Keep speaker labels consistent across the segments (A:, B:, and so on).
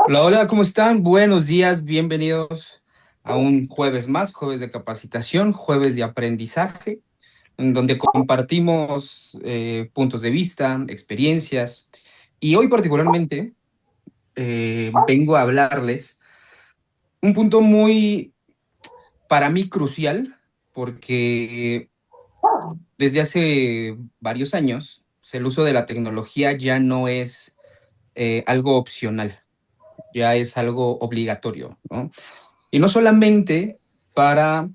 A: Hola, hola, ¿cómo están? Buenos días, bienvenidos a un jueves más, jueves de capacitación, jueves de aprendizaje, en donde compartimos puntos de vista, experiencias. Y hoy particularmente vengo a hablarles un punto muy, para mí, crucial, porque desde hace varios años el uso de la tecnología ya no es algo opcional, ya es algo obligatorio, ¿no? Y no solamente para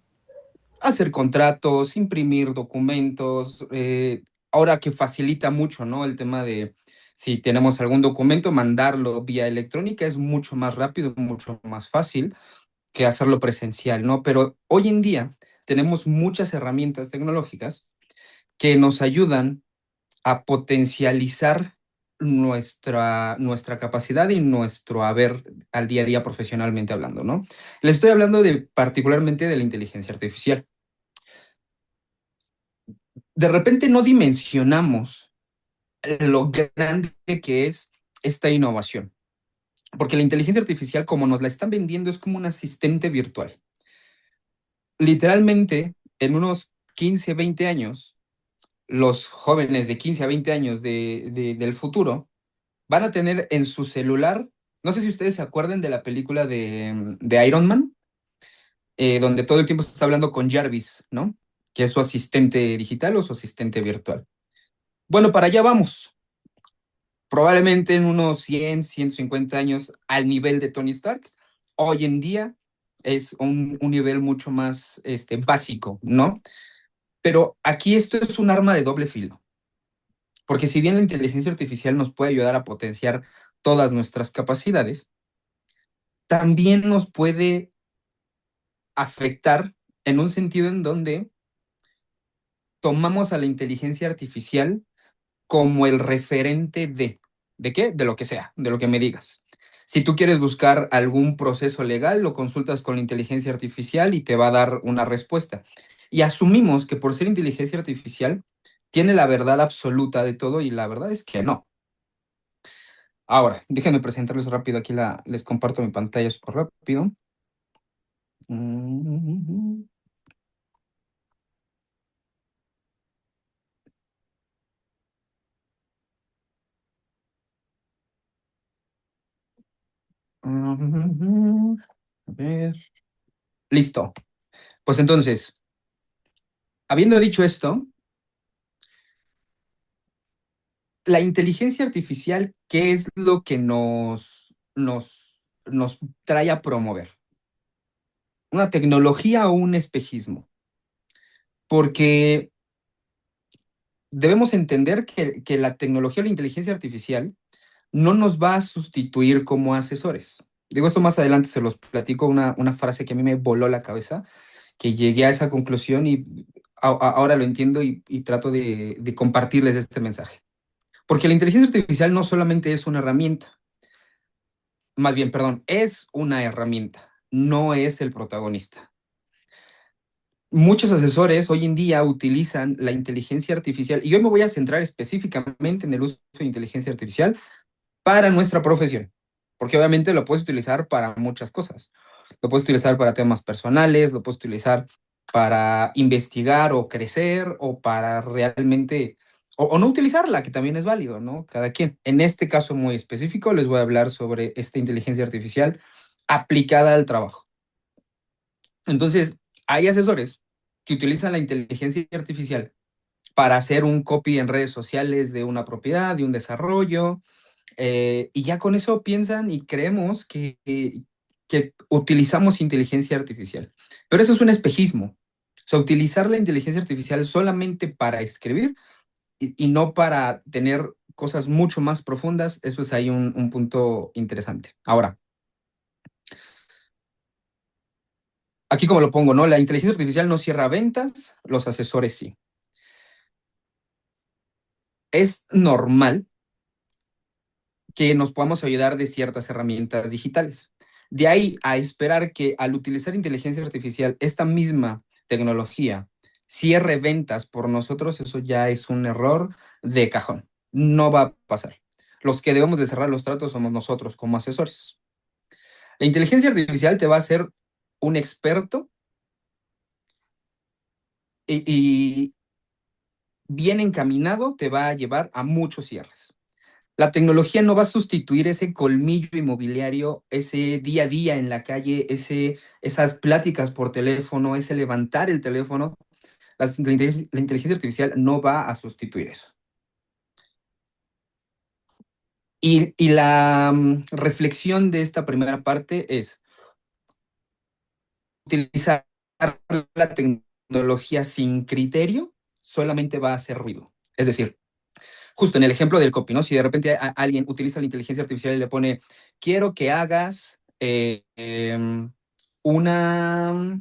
A: hacer contratos, imprimir documentos, ahora que facilita mucho, ¿no? El tema de si tenemos algún documento, mandarlo vía electrónica es mucho más rápido, mucho más fácil que hacerlo presencial, ¿no? Pero hoy en día tenemos muchas herramientas tecnológicas que nos ayudan a potencializar nuestra capacidad y nuestro haber al día a día profesionalmente hablando, ¿no? Le estoy hablando de particularmente de la inteligencia artificial. De repente no dimensionamos lo grande que es esta innovación, porque la inteligencia artificial, como nos la están vendiendo, es como un asistente virtual. Literalmente, en unos 15, 20 años, los jóvenes de 15 a 20 años del futuro van a tener en su celular, no sé si ustedes se acuerdan de la película de Iron Man, donde todo el tiempo se está hablando con Jarvis, ¿no? Que es su asistente digital o su asistente virtual. Bueno, para allá vamos. Probablemente en unos 100, 150 años al nivel de Tony Stark. Hoy en día es un nivel mucho más básico, ¿no? Pero aquí esto es un arma de doble filo, porque si bien la inteligencia artificial nos puede ayudar a potenciar todas nuestras capacidades, también nos puede afectar en un sentido en donde tomamos a la inteligencia artificial como el referente ¿de qué? De lo que sea, de lo que me digas. Si tú quieres buscar algún proceso legal, lo consultas con la inteligencia artificial y te va a dar una respuesta. Y asumimos que por ser inteligencia artificial, tiene la verdad absoluta de todo y la verdad es que no. Ahora, déjenme presentarles rápido aquí les comparto mi pantalla súper rápido. A ver. Listo. Pues entonces, habiendo dicho esto, la inteligencia artificial, ¿qué es lo que nos trae a promover? ¿Una tecnología o un espejismo? Porque debemos entender que la tecnología o la inteligencia artificial no nos va a sustituir como asesores. Digo esto más adelante, se los platico una frase que a mí me voló la cabeza, que llegué a esa conclusión y ahora lo entiendo y trato de compartirles este mensaje. Porque la inteligencia artificial no solamente es una herramienta, más bien, perdón, es una herramienta, no es el protagonista. Muchos asesores hoy en día utilizan la inteligencia artificial y yo me voy a centrar específicamente en el uso de inteligencia artificial para nuestra profesión, porque obviamente lo puedes utilizar para muchas cosas. Lo puedes utilizar para temas personales, lo puedes utilizar para investigar o crecer o para realmente, o no utilizarla, que también es válido, ¿no? Cada quien. En este caso muy específico les voy a hablar sobre esta inteligencia artificial aplicada al trabajo. Entonces, hay asesores que utilizan la inteligencia artificial para hacer un copy en redes sociales de una propiedad, de un desarrollo, y ya con eso piensan y creemos que utilizamos inteligencia artificial. Pero eso es un espejismo. O sea, utilizar la inteligencia artificial solamente para escribir y no para tener cosas mucho más profundas, eso es ahí un punto interesante. Ahora, aquí como lo pongo, ¿no? La inteligencia artificial no cierra ventas, los asesores sí. Es normal que nos podamos ayudar de ciertas herramientas digitales. De ahí a esperar que al utilizar inteligencia artificial, esta misma tecnología cierre ventas por nosotros, eso ya es un error de cajón. No va a pasar. Los que debemos de cerrar los tratos somos nosotros como asesores. La inteligencia artificial te va a hacer un experto y bien encaminado te va a llevar a muchos cierres. La tecnología no va a sustituir ese colmillo inmobiliario, ese día a día en la calle, esas pláticas por teléfono, ese levantar el teléfono. La inteligencia artificial no va a sustituir eso. Y la reflexión de esta primera parte es utilizar la tecnología sin criterio solamente va a hacer ruido. Es decir, justo en el ejemplo del copy, ¿no? Si de repente alguien utiliza la inteligencia artificial y le pone, quiero que hagas una,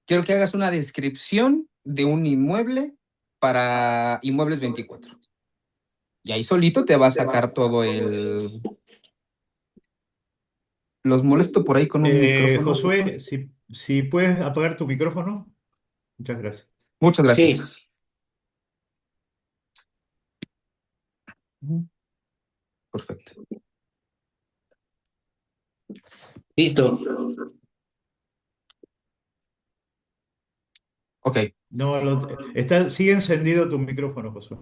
A: quiero que hagas una descripción de un inmueble para Inmuebles 24. Y ahí solito te va a sacar todo el... Los molesto por ahí con un micrófono.
B: Josué, si puedes apagar tu micrófono, muchas gracias.
A: Muchas
B: Sí,
A: gracias. Perfecto.
B: listo.
A: Ok,
B: No, sigue encendido tu micrófono, Josué.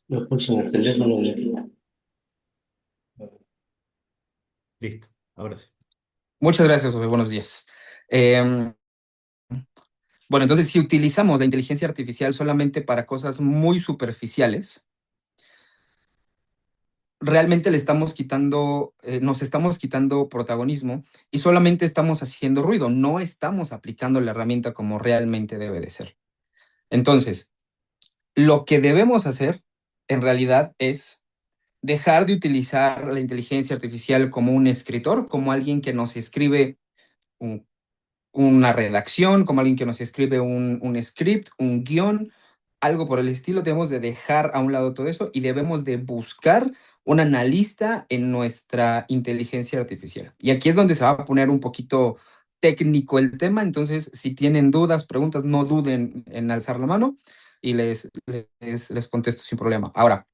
B: Lo puse en el teléfono. Listo, ahora sí.
A: muchas gracias, José. Buenos días. Eh, bueno, entonces, si utilizamos la inteligencia artificial solamente para cosas muy superficiales, realmente le estamos quitando, nos estamos quitando protagonismo y solamente estamos haciendo ruido, no estamos aplicando la herramienta como realmente debe de ser. Entonces, lo que debemos hacer en realidad es dejar de utilizar la inteligencia artificial como un escritor, como alguien que nos escribe un una redacción, como alguien que nos escribe un script, un guión, algo por el estilo. Debemos de dejar a un lado todo eso y debemos de buscar un analista en nuestra inteligencia artificial. Y aquí es donde se va a poner un poquito técnico el tema, entonces si tienen dudas, preguntas, no duden en alzar la mano y les contesto sin problema. Ahora,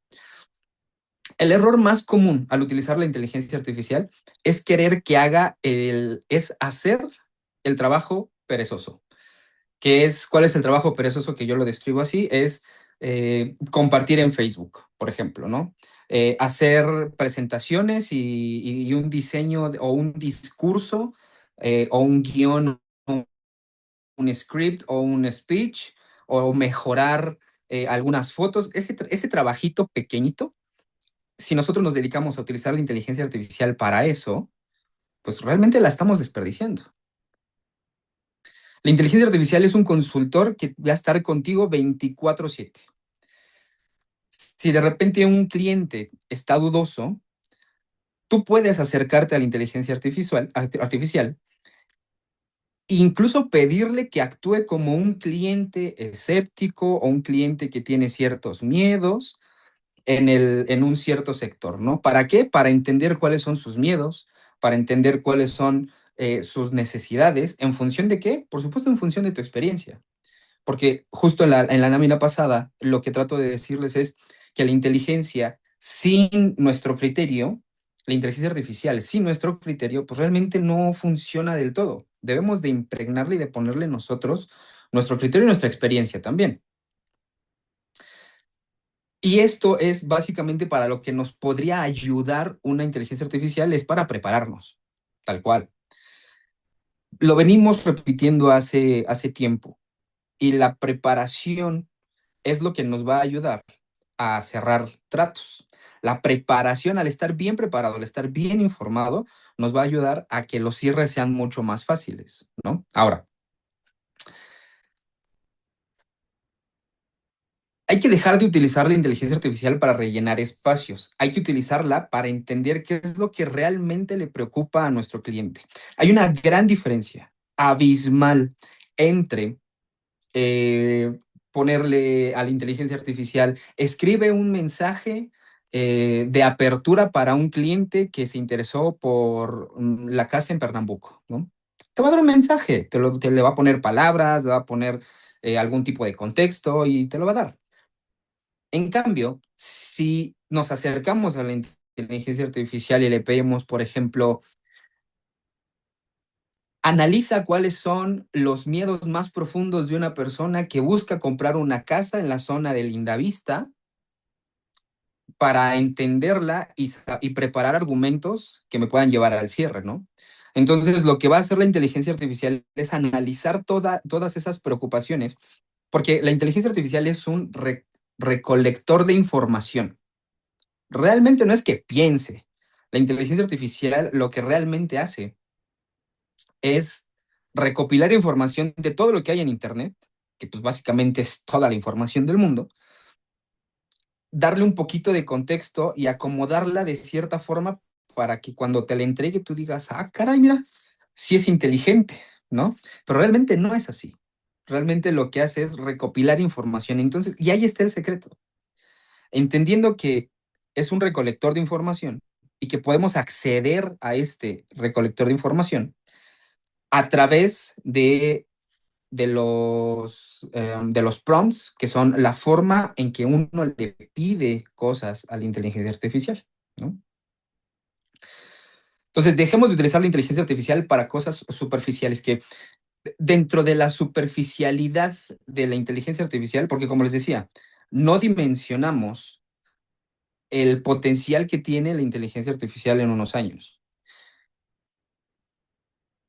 A: el error más común al utilizar la inteligencia artificial es querer que es hacer el trabajo perezoso. ¿Cuál es el trabajo perezoso que yo lo describo así? Es compartir en Facebook, por ejemplo, ¿no? Hacer presentaciones y un diseño o un discurso o un guión, un script o un speech o mejorar algunas fotos. Ese trabajito pequeñito, si nosotros nos dedicamos a utilizar la inteligencia artificial para eso, pues realmente la estamos desperdiciando. La inteligencia artificial es un consultor que va a estar contigo 24/7. Si de repente un cliente está dudoso, tú puedes acercarte a la inteligencia artificial e incluso pedirle que actúe como un cliente escéptico o un cliente que tiene ciertos miedos en un cierto sector, ¿no? ¿Para qué? Para entender cuáles son sus miedos, para entender cuáles son sus necesidades, ¿en función de qué? Por supuesto, en función de tu experiencia. Porque justo en la lámina pasada, lo que trato de decirles es que la inteligencia sin nuestro criterio, la inteligencia artificial sin nuestro criterio, pues realmente no funciona del todo. Debemos de impregnarle y de ponerle nosotros nuestro criterio y nuestra experiencia también. Y esto es básicamente para lo que nos podría ayudar una inteligencia artificial, es para prepararnos, tal cual. Lo venimos repitiendo hace tiempo y la preparación es lo que nos va a ayudar a cerrar tratos. La preparación, al estar bien preparado, al estar bien informado, nos va a ayudar a que los cierres sean mucho más fáciles, ¿no? Ahora, hay que dejar de utilizar la inteligencia artificial para rellenar espacios. Hay que utilizarla para entender qué es lo que realmente le preocupa a nuestro cliente. Hay una gran diferencia abismal entre eh, ponerle a la inteligencia artificial, escribe un mensaje de apertura para un cliente que se interesó por la casa en Pernambuco, ¿no? Te va a dar un mensaje, te le va a poner palabras, le va a poner algún tipo de contexto y te lo va a dar. En cambio, si nos acercamos a la inteligencia artificial y le pedimos, por ejemplo, analiza cuáles son los miedos más profundos de una persona que busca comprar una casa en la zona de Lindavista para entenderla y preparar argumentos que me puedan llevar al cierre, ¿no? Entonces, lo que va a hacer la inteligencia artificial es analizar todas esas preocupaciones, porque la inteligencia artificial es un recolector de información. Realmente no es que piense. La inteligencia artificial lo que realmente hace es recopilar información de todo lo que hay en Internet, que pues básicamente es toda la información del mundo, darle un poquito de contexto y acomodarla de cierta forma para que cuando te la entregue tú digas, ah, caray, mira, sí es inteligente, ¿no? Pero realmente no es así. Realmente lo que hace es recopilar información. Entonces, y ahí está el secreto. Entendiendo que es un recolector de información y que podemos acceder a este recolector de información a través de los prompts, que son la forma en que uno le pide cosas a la inteligencia artificial, ¿no? Entonces, dejemos de utilizar la inteligencia artificial para cosas superficiales, que dentro de la superficialidad de la inteligencia artificial, porque como les decía, no dimensionamos el potencial que tiene la inteligencia artificial en unos años.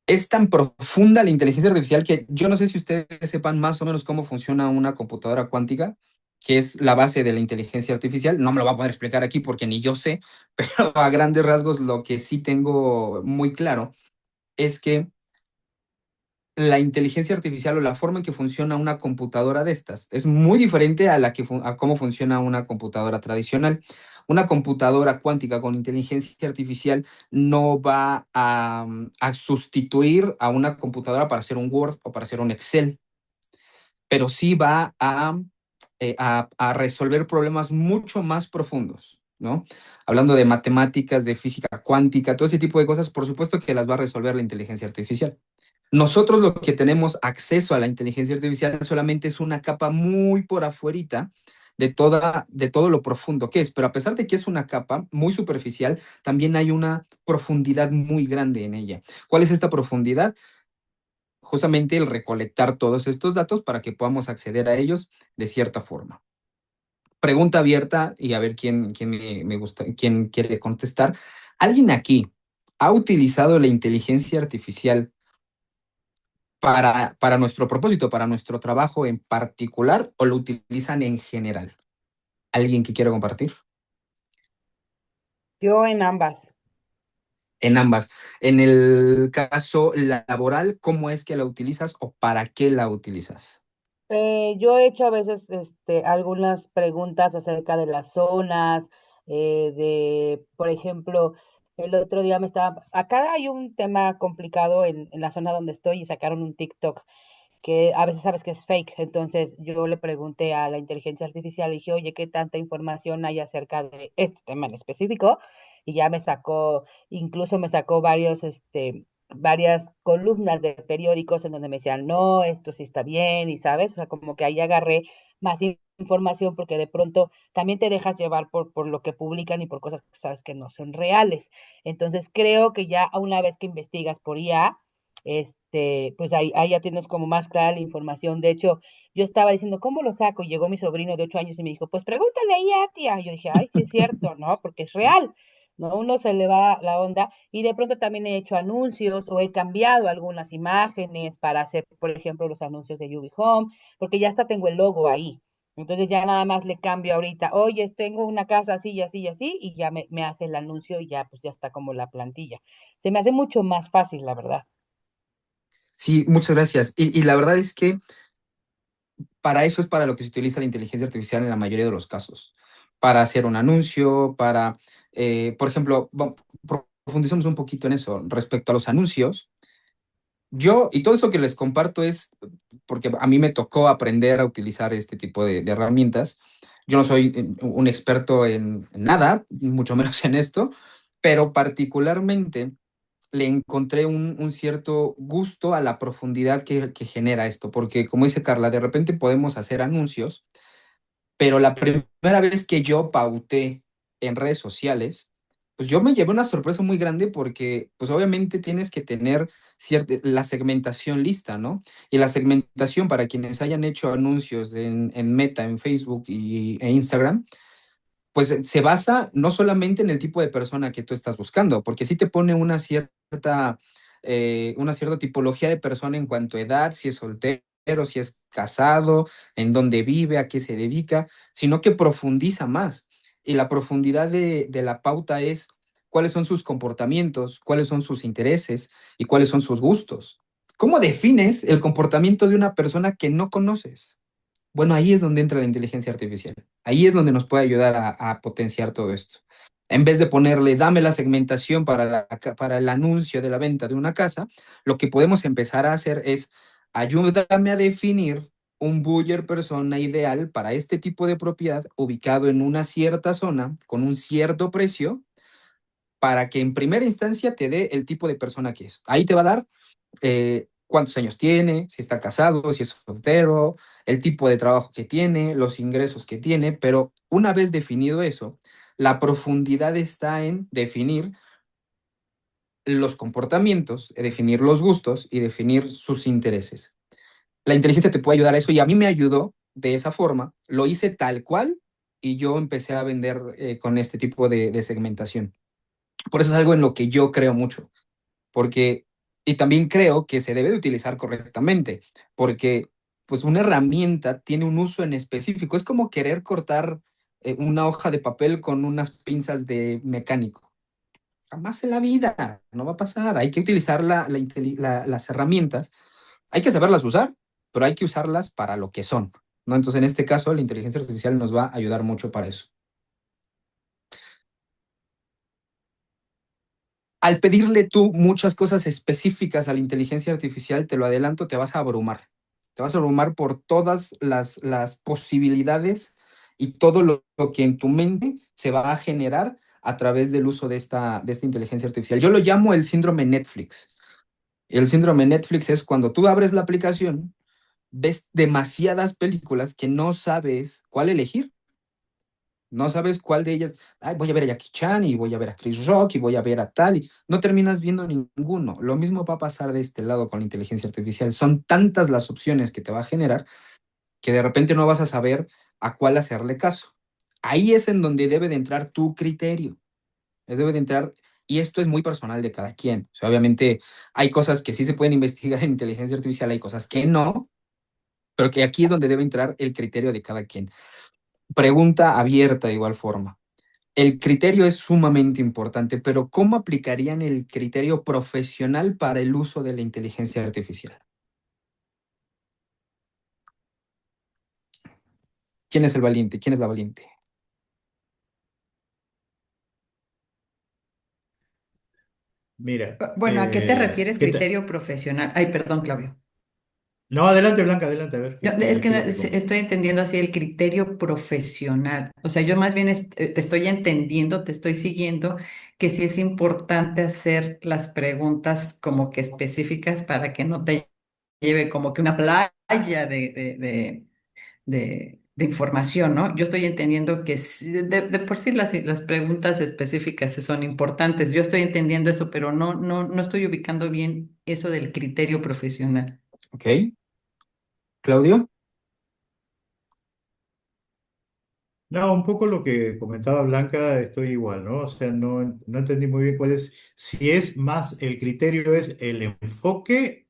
A: Es tan profunda la inteligencia artificial que yo no sé si ustedes sepan más o menos cómo funciona una computadora cuántica, que es la base de la inteligencia artificial. No me lo voy a poder explicar aquí porque ni yo sé, pero a grandes rasgos lo que sí tengo muy claro es que la inteligencia artificial o la forma en que funciona una computadora de estas es muy diferente a a cómo funciona una computadora tradicional. Una computadora cuántica con inteligencia artificial no va a sustituir a una computadora para hacer un Word o para hacer un Excel, pero sí va a resolver problemas mucho más profundos, ¿no? Hablando de matemáticas, de física cuántica, todo ese tipo de cosas, por supuesto que las va a resolver la inteligencia artificial. Nosotros lo que tenemos acceso a la inteligencia artificial solamente es una capa muy por afuerita de todo lo profundo que es, pero a pesar de que es una capa muy superficial, también hay una profundidad muy grande en ella. ¿Cuál es esta profundidad? Justamente el recolectar todos estos datos para que podamos acceder a ellos de cierta forma. Pregunta abierta y a ver quién me gusta, quién quiere contestar. ¿Alguien aquí ha utilizado la inteligencia artificial para nuestro propósito, para nuestro trabajo en particular, o lo utilizan en general? ¿Alguien que quiera compartir?
C: Yo en ambas.
A: En ambas. En el caso laboral, ¿cómo es que la utilizas o para qué la utilizas?
C: Yo he hecho a veces algunas preguntas acerca de las zonas, por ejemplo, el otro día acá hay un tema complicado en la zona donde estoy y sacaron un TikTok que a veces sabes que es fake. Entonces yo le pregunté a la inteligencia artificial y dije, oye, ¿qué tanta información hay acerca de este tema en específico? Y ya incluso me sacó varias columnas de periódicos en donde me decían, no, esto sí está bien, y sabes, o sea, como que ahí agarré más información porque de pronto también te dejas llevar por lo que publican y por cosas que sabes que no son reales. Entonces creo que ya una vez que investigas por IA, pues ahí ya tienes como más clara la información. De hecho, yo estaba diciendo, ¿cómo lo saco? Y llegó mi sobrino de 8 años y me dijo, pues pregúntale ahí a tía. Y yo dije, ay, sí es cierto, ¿no? Porque es real, ¿no? Uno se le va la onda y de pronto también he hecho anuncios o he cambiado algunas imágenes para hacer, por ejemplo, los anuncios de Yubi Home, porque ya hasta tengo el logo ahí. Entonces ya nada más le cambio ahorita, oye, tengo una casa así y así y así, y ya me hace el anuncio y ya pues ya está como la plantilla. Se me hace mucho más fácil, la verdad.
A: Sí, muchas gracias. Y la verdad es que para eso es para lo que se utiliza la inteligencia artificial en la mayoría de los casos. Para hacer un anuncio, por ejemplo, profundizamos un poquito en eso respecto a los anuncios. Y todo esto que les comparto es porque a mí me tocó aprender a utilizar este tipo de herramientas. Yo no soy un experto en nada, mucho menos en esto, pero particularmente le encontré un cierto gusto a la profundidad que genera esto, porque como dice Carla, de repente podemos hacer anuncios, pero la primera vez que yo pauté en redes sociales, pues yo me llevé una sorpresa muy grande porque, pues obviamente tienes que tener la segmentación lista, ¿no? Y la segmentación para quienes hayan hecho anuncios en Meta, en Facebook e Instagram, pues se basa no solamente en el tipo de persona que tú estás buscando, porque sí te pone una cierta tipología de persona en cuanto a edad, si es soltero, si es casado, en dónde vive, a qué se dedica, sino que profundiza más. Y la profundidad de la pauta es cuáles son sus comportamientos, cuáles son sus intereses y cuáles son sus gustos. ¿Cómo defines el comportamiento de una persona que no conoces? Bueno, ahí es donde entra la inteligencia artificial. Ahí es donde nos puede ayudar a potenciar todo esto. En vez de ponerle, dame la segmentación para el anuncio de la venta de una casa, lo que podemos empezar a hacer es, ayúdame a definir un buyer persona ideal para este tipo de propiedad ubicado en una cierta zona, con un cierto precio, para que en primera instancia te dé el tipo de persona que es. Ahí te va a dar cuántos años tiene, si está casado, si es soltero, el tipo de trabajo que tiene, los ingresos que tiene, pero una vez definido eso, la profundidad está en definir los comportamientos, definir los gustos y definir sus intereses. La inteligencia te puede ayudar a eso y a mí me ayudó de esa forma, lo hice tal cual y yo empecé a vender con este tipo de segmentación. Por eso es algo en lo que yo creo mucho porque, y también creo que se debe de utilizar correctamente, porque pues una herramienta tiene un uso en específico. Es como querer cortar una hoja de papel con unas pinzas de mecánico. Jamás en la vida, no va a pasar. Hay que utilizar las herramientas, hay que saberlas usar, pero hay que usarlas para lo que son, ¿no? Entonces, en este caso, la inteligencia artificial nos va a ayudar mucho para eso. Al pedirle tú muchas cosas específicas a la inteligencia artificial, te lo adelanto, te vas a abrumar. Te vas a abrumar por todas las posibilidades y todo lo que en tu mente se va a generar a través del uso de esta inteligencia artificial. Yo lo llamo el síndrome Netflix. El síndrome Netflix es cuando tú abres la aplicación, ves demasiadas películas que no sabes cuál elegir. No sabes cuál de ellas, ay, voy a ver a Jackie Chan y voy a ver a Chris Rock y voy a ver a tal, y no terminas viendo ninguno. Lo mismo va a pasar de este lado con la inteligencia artificial. Son tantas las opciones que te va a generar que de repente no vas a saber a cuál hacerle caso. Ahí es en donde debe de entrar tu criterio. Debe de entrar, y esto es muy personal de cada quien. O sea, obviamente hay cosas que sí se pueden investigar en inteligencia artificial, hay cosas que no, pero que aquí es donde debe entrar el criterio de cada quien. Pregunta abierta de igual forma. El criterio es sumamente importante, pero ¿cómo aplicarían el criterio profesional para el uso de la inteligencia artificial? ¿Quién es el valiente? ¿Quién es la valiente?
B: Mira,
D: Bueno, ¿a qué te refieres
B: ¿qué tal?
D: criterio profesional? Ay, perdón, Claudio.
B: No, adelante, Blanca, adelante, a ver,
D: No,
B: qué
D: es que
B: es lo que
D: estoy entendiendo así el criterio profesional. O sea, yo más bien te estoy entendiendo, te estoy siguiendo, que sí es importante hacer las preguntas como que específicas para que no te lleve como que una playa de información, ¿no? Yo estoy entendiendo que de por sí las preguntas específicas sí son importantes. Yo estoy entendiendo eso, pero no estoy ubicando bien eso del criterio profesional.
A: ¿Ok? ¿Claudio?
B: No, un poco lo que comentaba Blanca, estoy igual, ¿no? O sea, no entendí muy bien cuál es, si es más, el criterio es el enfoque,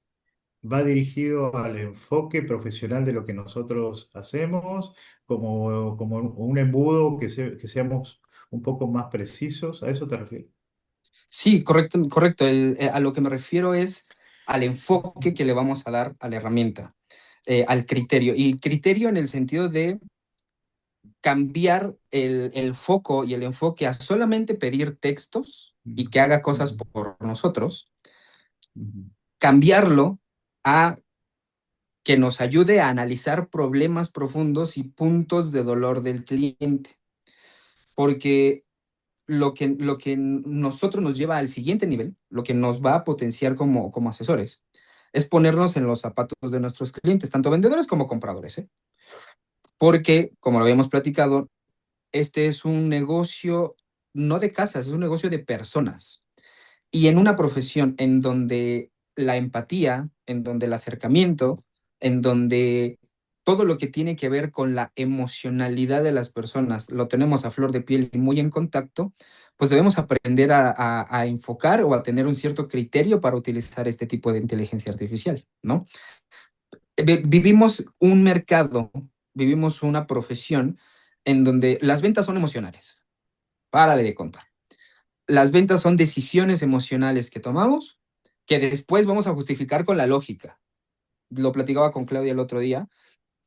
B: va dirigido al enfoque profesional de lo que nosotros hacemos, como un embudo, que seamos un poco más precisos, ¿a eso te refieres?
A: Sí, correcto, correcto. A lo que me refiero es al enfoque que le vamos a dar a la herramienta, al criterio. Y criterio en el sentido de cambiar el foco y el enfoque a solamente pedir textos y que haga cosas
B: Ujú,
A: por nosotros,
B: ujú,
A: cambiarlo a que nos ayude a analizar problemas profundos y puntos de dolor del cliente, porque lo que nosotros nos lleva al siguiente nivel, lo que nos va a potenciar como asesores, es ponernos en los zapatos de nuestros clientes, tanto vendedores como compradores, ¿eh? Porque, como lo habíamos platicado, este es un negocio no de casas, es un negocio de personas. Y en una profesión en donde la empatía, en donde el acercamiento, en donde todo lo que tiene que ver con la emocionalidad de las personas lo tenemos a flor de piel y muy en contacto, pues debemos aprender a enfocar o a tener un cierto criterio para utilizar este tipo de inteligencia artificial, ¿no? Vivimos un mercado, vivimos una profesión en donde las ventas son emocionales. Párale de contar. Las ventas son decisiones emocionales que tomamos que después vamos a justificar con la lógica. Lo platicaba con Claudia el otro día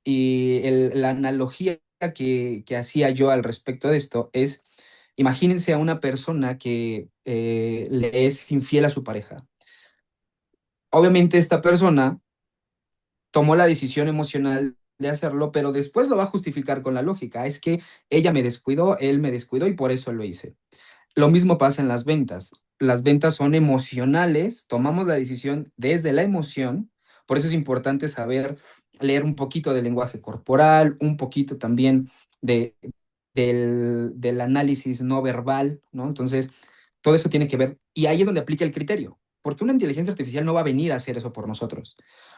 A: y la analogía que hacía yo al respecto de esto es, imagínense a una persona que le es infiel a su pareja. Obviamente esta persona tomó la decisión emocional de hacerlo, pero después lo va a justificar con la lógica. Es que ella me descuidó, él me descuidó y por eso lo hice. Lo mismo pasa en las ventas. Las ventas son emocionales, tomamos la decisión desde la emoción, por eso es importante saber leer un poquito del lenguaje corporal, un poquito también de, del análisis no verbal, ¿no? Entonces, todo eso tiene que ver, y ahí es donde aplica el criterio, porque una inteligencia artificial no va a venir a hacer eso por nosotros,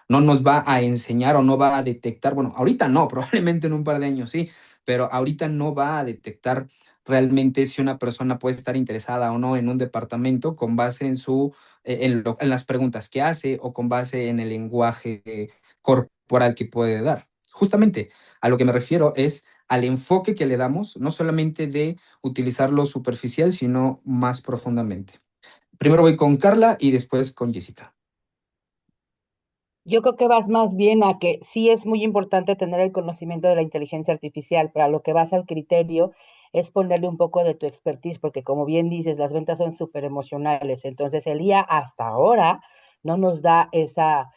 A: no nos va a enseñar o no va a detectar, bueno, ahorita no, probablemente en un par de años sí, pero ahorita no va a detectar realmente si una persona puede estar interesada o no en un departamento con base en en las preguntas que hace o con base en el lenguaje corporal que puede dar. Justamente a lo que me refiero es al enfoque que le damos, no solamente de utilizarlo superficial, sino más profundamente. Primero voy con Carla y después con Jessica.
C: Yo creo que vas más bien a que sí es muy importante tener el conocimiento de la inteligencia artificial, pero a lo que vas al criterio es ponerle un poco de tu expertise, porque como bien dices, las ventas son súper emocionales. Entonces, el IA hasta ahora no nos da esa,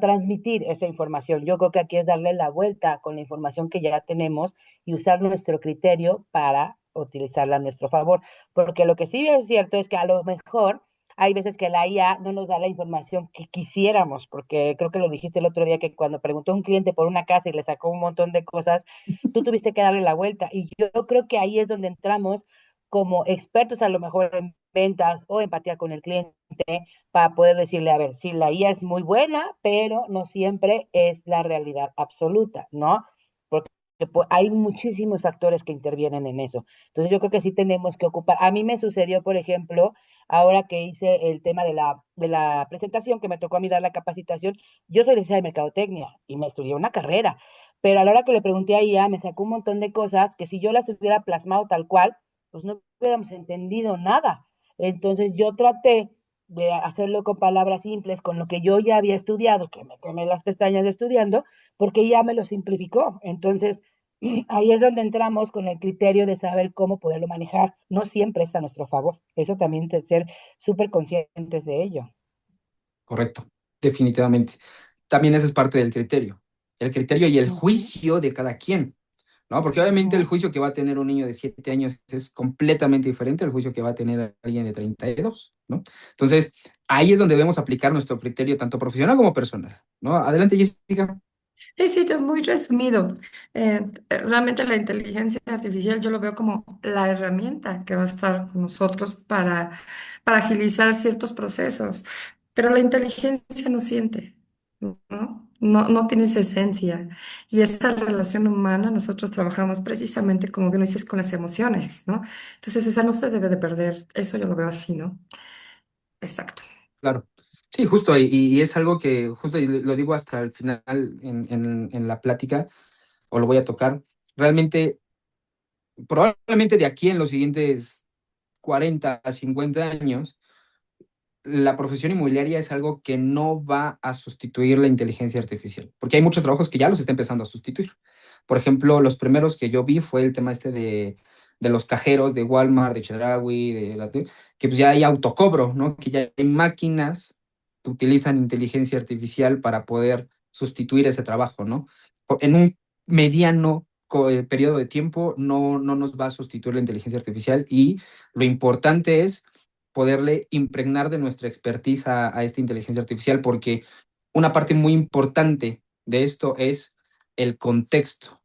C: transmitir esa información. Yo creo que aquí es darle la vuelta con la información que ya tenemos y usar nuestro criterio para utilizarla a nuestro favor. Porque lo que sí es cierto es que a lo mejor hay veces que la IA no nos da la información que quisiéramos, porque creo que lo dijiste el otro día que cuando preguntó a un cliente por una casa y le sacó un montón de cosas, tú tuviste que darle la vuelta. Y yo creo que ahí es donde entramos como expertos a lo mejor en ventas o empatía con el cliente para poder decirle, a ver, sí, la IA es muy buena, pero no siempre es la realidad absoluta, ¿no? Porque hay muchísimos factores que intervienen en eso. Entonces yo creo que sí tenemos que ocupar. A mí me sucedió, por ejemplo, ahora que hice el tema de la presentación, que me tocó a mí dar la capacitación, yo soy licenciada de Mercadotecnia y me estudié una carrera, pero a la hora que le pregunté a ella, me sacó un montón de cosas que si yo las hubiera plasmado tal cual, pues no hubiéramos entendido nada. Entonces yo traté de hacerlo con palabras simples, con lo que yo ya había estudiado, que me quemé las pestañas estudiando, porque ya me lo simplificó. Entonces, ahí es donde entramos con el criterio de saber cómo poderlo manejar. No siempre es a nuestro favor. Eso también de ser súper conscientes de ello.
A: Correcto, definitivamente. También ese es parte del criterio. El criterio y el
C: Ujú,
A: juicio de cada quien. ¿No? Porque obviamente el
C: ujú.
A: juicio que va a tener un niño de 7 años es completamente diferente al juicio que va a tener alguien de 32, ¿no? Entonces, ahí es donde debemos aplicar nuestro criterio tanto profesional como personal, ¿no? Adelante, Jessica.
E: Sí, muy resumido. Realmente la inteligencia artificial yo lo veo como la herramienta que va a estar con nosotros para agilizar ciertos procesos, pero la inteligencia no siente, ¿no? No tiene esa esencia. Y esa relación humana nosotros trabajamos precisamente, como bien lo dices, con las emociones, ¿no? Entonces esa no se debe de perder. Eso yo lo veo así, ¿no? Exacto.
A: Claro. Sí, justo, y es algo que justo y lo digo hasta el final en la plática, o lo voy a tocar. Realmente, probablemente de aquí en los siguientes 40 a 50 años, la profesión inmobiliaria es algo que no va a sustituir la inteligencia artificial, porque hay muchos trabajos que ya los está empezando a sustituir. Por ejemplo, los primeros que yo vi fue el tema este de los cajeros de Walmart, de Chedraui, que pues ya hay autocobro, ¿no? Que ya hay máquinas que utilizan inteligencia artificial para poder sustituir ese trabajo, ¿no? En un mediano periodo de tiempo no nos va a sustituir la inteligencia artificial y lo importante es poderle impregnar de nuestra expertise a esta inteligencia artificial, porque una parte muy importante de esto es el contexto.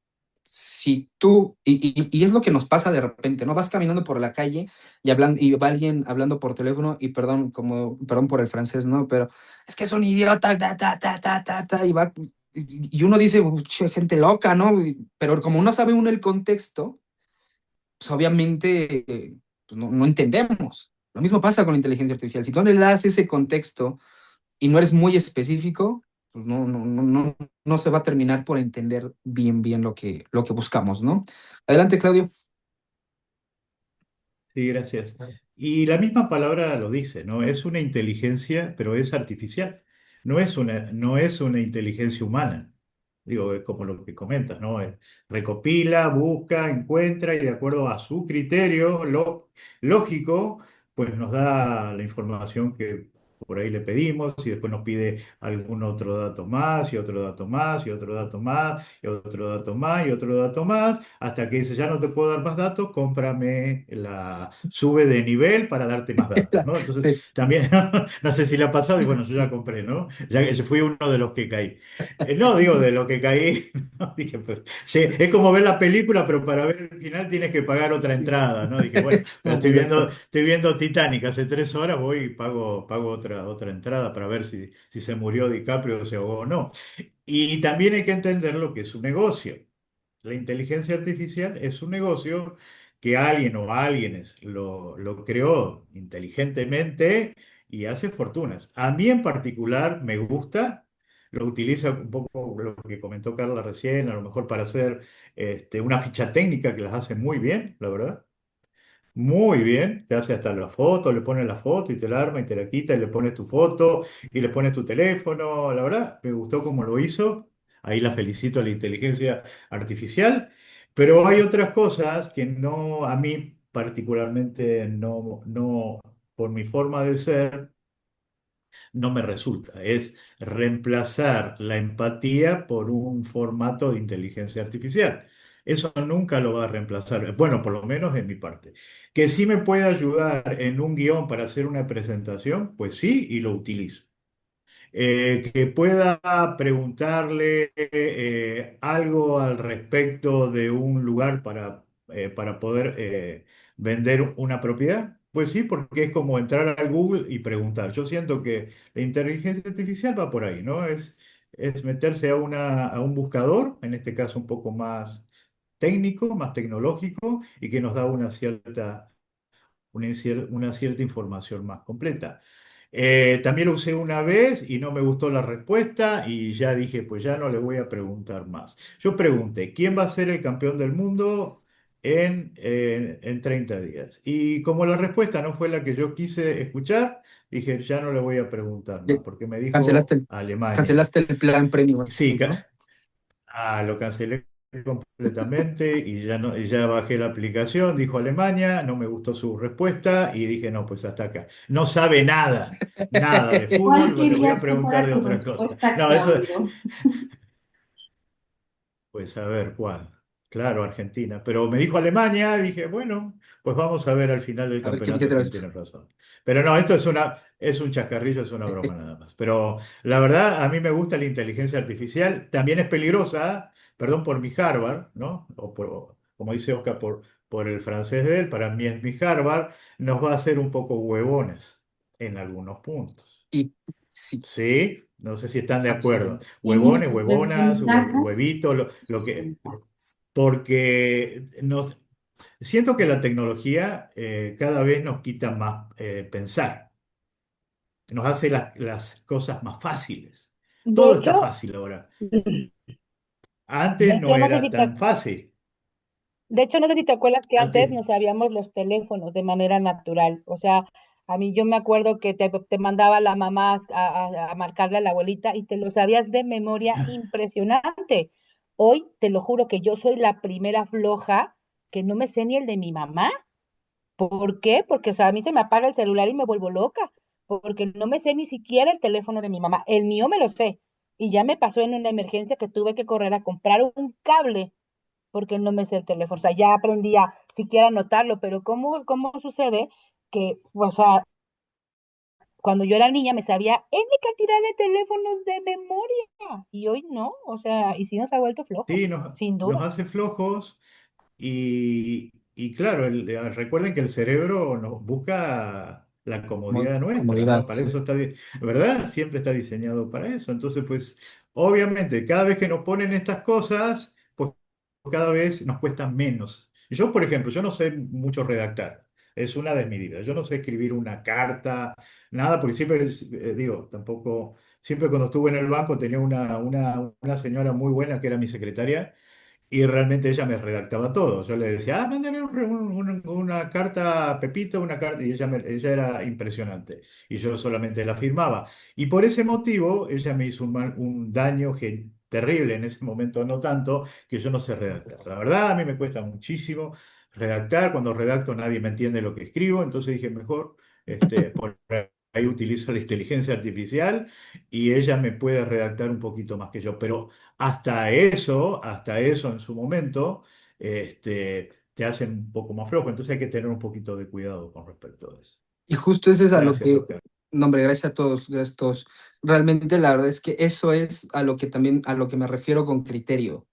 A: si tú, y es lo que nos pasa de repente, ¿no? Vas caminando por la calle y va alguien hablando por teléfono y perdón por el francés, ¿no? Pero es que es un idiota, y va, y uno dice, "Che, gente loca, ¿no?" Pero como no sabe uno el contexto, pues obviamente pues no entendemos. Lo mismo pasa con la inteligencia artificial. Si tú no le das ese contexto y no eres muy específico, pues no se va a terminar por entender bien lo que buscamos, ¿no? Adelante, Claudio.
B: Sí, gracias. Y la misma palabra lo dice, ¿no? Es una inteligencia, pero es artificial. No es una inteligencia humana. Digo, es como lo que comentas, ¿no? Recopila, busca, encuentra y de acuerdo a su criterio lógico, pues nos da la información que por ahí le pedimos y después nos pide algún otro dato más y otro dato más y otro dato más y otro dato más y otro dato más, hasta que dice, ya no te puedo dar más datos, sube de nivel para darte más datos, ¿no? Entonces,
A: Sí.
B: también, no sé si le ha pasado y bueno, yo ya compré, ¿no? Ya que fui uno de los que caí. No, digo, de lo que caí, no, dije, pues, sí, es como ver la película, pero para ver el final tienes que pagar otra entrada, ¿no? Dije, bueno, pero
A: Exacto.
B: estoy viendo Titanic, hace 3 horas voy y pago otra entrada para ver si se murió DiCaprio o se ahogó o no. Y también hay que entender lo que es un negocio. La inteligencia artificial es un negocio que alguien o alguienes lo creó inteligentemente y hace fortunas. A mí en particular me gusta, lo utiliza un poco lo que comentó Carla recién, a lo mejor para hacer una ficha técnica que las hace muy bien, la verdad. Muy bien, te hace hasta la foto, le pones la foto y te la arma y te la quita y le pones tu foto y le pones tu teléfono. La verdad, me gustó cómo lo hizo. Ahí la felicito a la inteligencia artificial. Pero hay otras cosas que no, a mí particularmente no, por mi forma de ser no me resulta. Es reemplazar la empatía por un formato de inteligencia artificial. Eso nunca lo va a reemplazar. Bueno, por lo menos en mi parte. Que sí me puede ayudar en un guión para hacer una presentación, pues sí, y lo utilizo. Que pueda preguntarle algo al respecto de un lugar para poder vender una propiedad. Pues sí, porque es como entrar al Google y preguntar. Yo siento que la inteligencia artificial va por ahí, ¿no? Es meterse a un buscador, en este caso un poco más técnico, más tecnológico, y que nos da una cierta información más completa. También lo usé una vez y no me gustó la respuesta y ya dije, pues ya no le voy a preguntar más. Yo pregunté, ¿quién va a ser el campeón del mundo en 30 días? Y como la respuesta no fue la que yo quise escuchar, dije, ya no le voy a preguntar más, porque me
A: Cancelaste
B: dijo Alemania.
A: cancelaste el plan premium,
B: Sí,
A: ¿no?
B: lo cancelé completamente y ya no, y ya bajé la aplicación, dijo Alemania, no me gustó su respuesta y dije, no, pues hasta acá. No sabe nada de
E: ¿Cuál
B: fútbol, le voy a
E: querías que
B: preguntar
E: fuera
B: de
E: tu
B: otra cosa.
E: respuesta,
B: No, eso,
E: Claudio?
B: pues a ver, ¿cuál? Claro, Argentina. Pero me dijo Alemania, dije, bueno, pues vamos a ver al final del
A: A ver, ¿qué
B: campeonato
A: te
B: quién
A: vas?
B: tiene razón. Pero no, esto es un chascarrillo, es una broma nada más. Pero la verdad, a mí me gusta la inteligencia artificial. También es peligrosa, perdón por mi Harvard, ¿no? Como dice Oscar, por el francés de él, para mí es mi Harvard, nos va a hacer un poco huevones en algunos puntos.
A: Y sí,
B: Sí, no sé si están de acuerdo.
A: absolutamente.
E: Tiene
B: Huevones,
E: sus
B: huevonas,
E: desventajas
B: huevitos,
E: y sus ventajas.
B: porque siento que la tecnología cada vez nos quita más pensar, nos hace las cosas más fáciles.
C: De
B: Todo está
C: hecho,
B: fácil ahora.
C: de
B: Antes no
C: hecho, no sé
B: era
C: si
B: tan fácil.
C: no sé si te acuerdas que antes
B: Antes,
C: nos sabíamos los teléfonos de manera natural. O sea, a mí yo me acuerdo que te mandaba la mamá a marcarle a la abuelita y te lo sabías de memoria impresionante. Hoy te lo juro que yo soy la primera floja que no me sé ni el de mi mamá. ¿Por qué? Porque, o sea, a mí se me apaga el celular y me vuelvo loca, porque no me sé ni siquiera el teléfono de mi mamá. El mío me lo sé. Y ya me pasó en una emergencia que tuve que correr a comprar un cable porque no me sé el teléfono. O sea, ya aprendí a siquiera anotarlo, pero ¿cómo sucede que, o sea, cuando yo era niña me sabía N cantidad de teléfonos de memoria y hoy no, o sea, y sí nos ha vuelto flojos,
B: Sí,
C: sin
B: nos
C: duda.
B: hace flojos y claro, recuerden que el cerebro nos busca la comodidad nuestra, ¿no?
A: Comodidad,
B: Para
A: sí.
B: eso está, ¿verdad? Siempre está diseñado para eso. Entonces, pues, obviamente, cada vez que nos ponen estas cosas, pues cada vez nos cuesta menos. Yo, por ejemplo, yo no sé mucho redactar. Es una desmedida. Yo no sé escribir una carta, nada, porque siempre, digo, tampoco, siempre cuando estuve en el banco tenía una señora muy buena que era mi secretaria y realmente ella me redactaba todo. Yo le decía, mándame una carta a Pepito, una carta, y ella era impresionante. Y yo solamente la firmaba. Y por ese motivo, ella me hizo un daño terrible en ese momento, no tanto, que yo no sé redactar. La verdad, a mí me cuesta muchísimo redactar. Cuando redacto nadie me entiende lo que escribo, entonces dije, mejor, por ahí utilizo la inteligencia artificial y ella me puede redactar un poquito más que yo. Pero hasta eso en su momento, te hacen un poco más flojo. Entonces hay que tener un poquito de cuidado con respecto a eso.
A: Y justo eso es a lo
B: Gracias,
A: que,
B: Oscar.
A: no, hombre, gracias a todos, gracias a todos. Realmente la verdad es que eso es a lo que también, a lo que me refiero con criterio.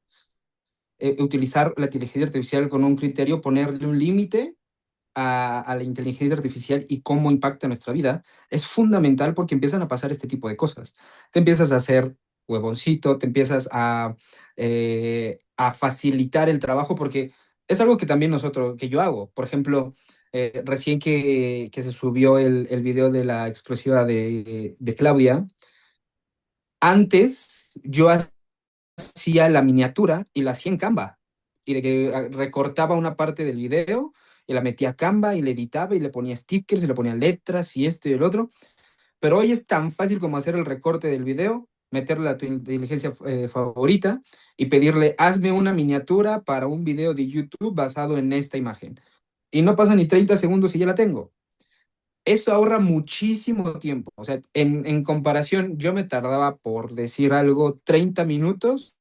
A: Utilizar la inteligencia artificial con un criterio, ponerle un límite a la inteligencia artificial y cómo impacta nuestra vida, es fundamental porque empiezan a pasar este tipo de cosas. Te empiezas a hacer huevoncito, te empiezas a facilitar el trabajo porque es algo que también que yo hago. Por ejemplo, recién que se subió el video de la exclusiva de Claudia, antes yo hacía la miniatura y la hacía en Canva. Y de que recortaba una parte del video y la metía a Canva y le editaba y le ponía stickers y le ponía letras y esto y el otro. Pero hoy es tan fácil como hacer el recorte del video, meterle a tu inteligencia favorita y pedirle, hazme una miniatura para un video de YouTube basado en esta imagen. Y no pasa ni 30 segundos y ya la tengo. Eso ahorra muchísimo tiempo. O sea, en comparación, yo me tardaba, por decir algo, 30 minutos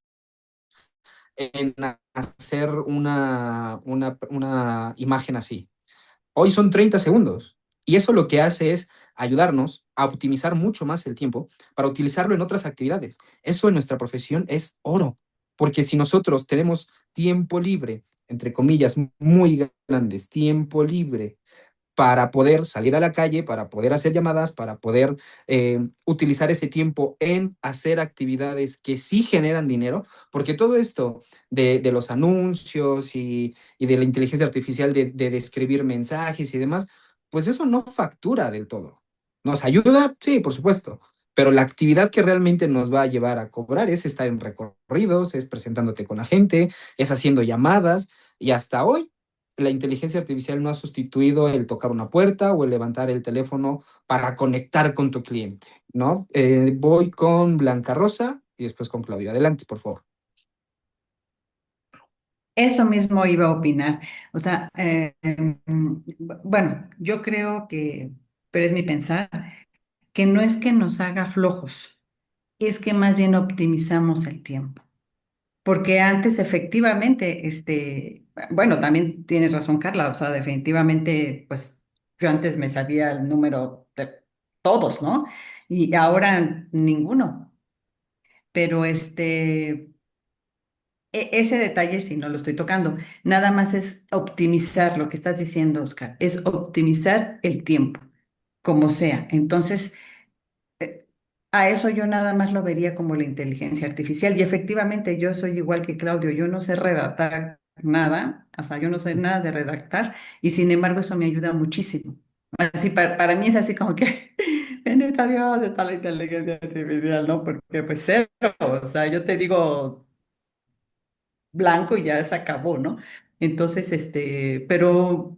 A: en hacer una imagen así. Hoy son 30 segundos. Y eso lo que hace es ayudarnos a optimizar mucho más el tiempo para utilizarlo en otras actividades. Eso en nuestra profesión es oro. Porque si nosotros tenemos tiempo libre, entre comillas, muy grandes, tiempo libre para poder salir a la calle, para poder hacer llamadas, para poder utilizar ese tiempo en hacer actividades que sí generan dinero, porque todo esto de los anuncios y de la inteligencia artificial de describir mensajes y demás, pues eso no factura del todo. ¿Nos ayuda? Sí, por supuesto. Pero la actividad que realmente nos va a llevar a cobrar es estar en recorridos, es presentándote con la gente, es haciendo llamadas. Y hasta hoy la inteligencia artificial no ha sustituido el tocar una puerta o el levantar el teléfono para conectar con tu cliente, ¿no? Voy con Blanca Rosa y después con Claudia. Adelante, por favor.
D: Eso mismo iba a opinar. O sea, bueno, yo creo que, pero es mi pensar, que no es que nos haga flojos, es que más bien optimizamos el tiempo. Porque antes efectivamente, bueno, también tiene razón Carla, o sea, definitivamente, pues yo antes me sabía el número de todos, ¿no? Y ahora ninguno. Pero ese detalle sí no lo estoy tocando. Nada más es optimizar lo que estás diciendo, Oscar, es optimizar el tiempo, como sea. Entonces, eh, a eso yo nada más lo vería como la inteligencia artificial. Y efectivamente, yo soy igual que Claudio, yo no sé redactar nada, o sea, yo no sé nada de redactar, y sin embargo eso me ayuda muchísimo. Así, para mí es así como que, bendito Dios, está la inteligencia artificial, ¿no? Porque pues cero, o sea, yo te digo blanco y ya se acabó, ¿no? Entonces, pero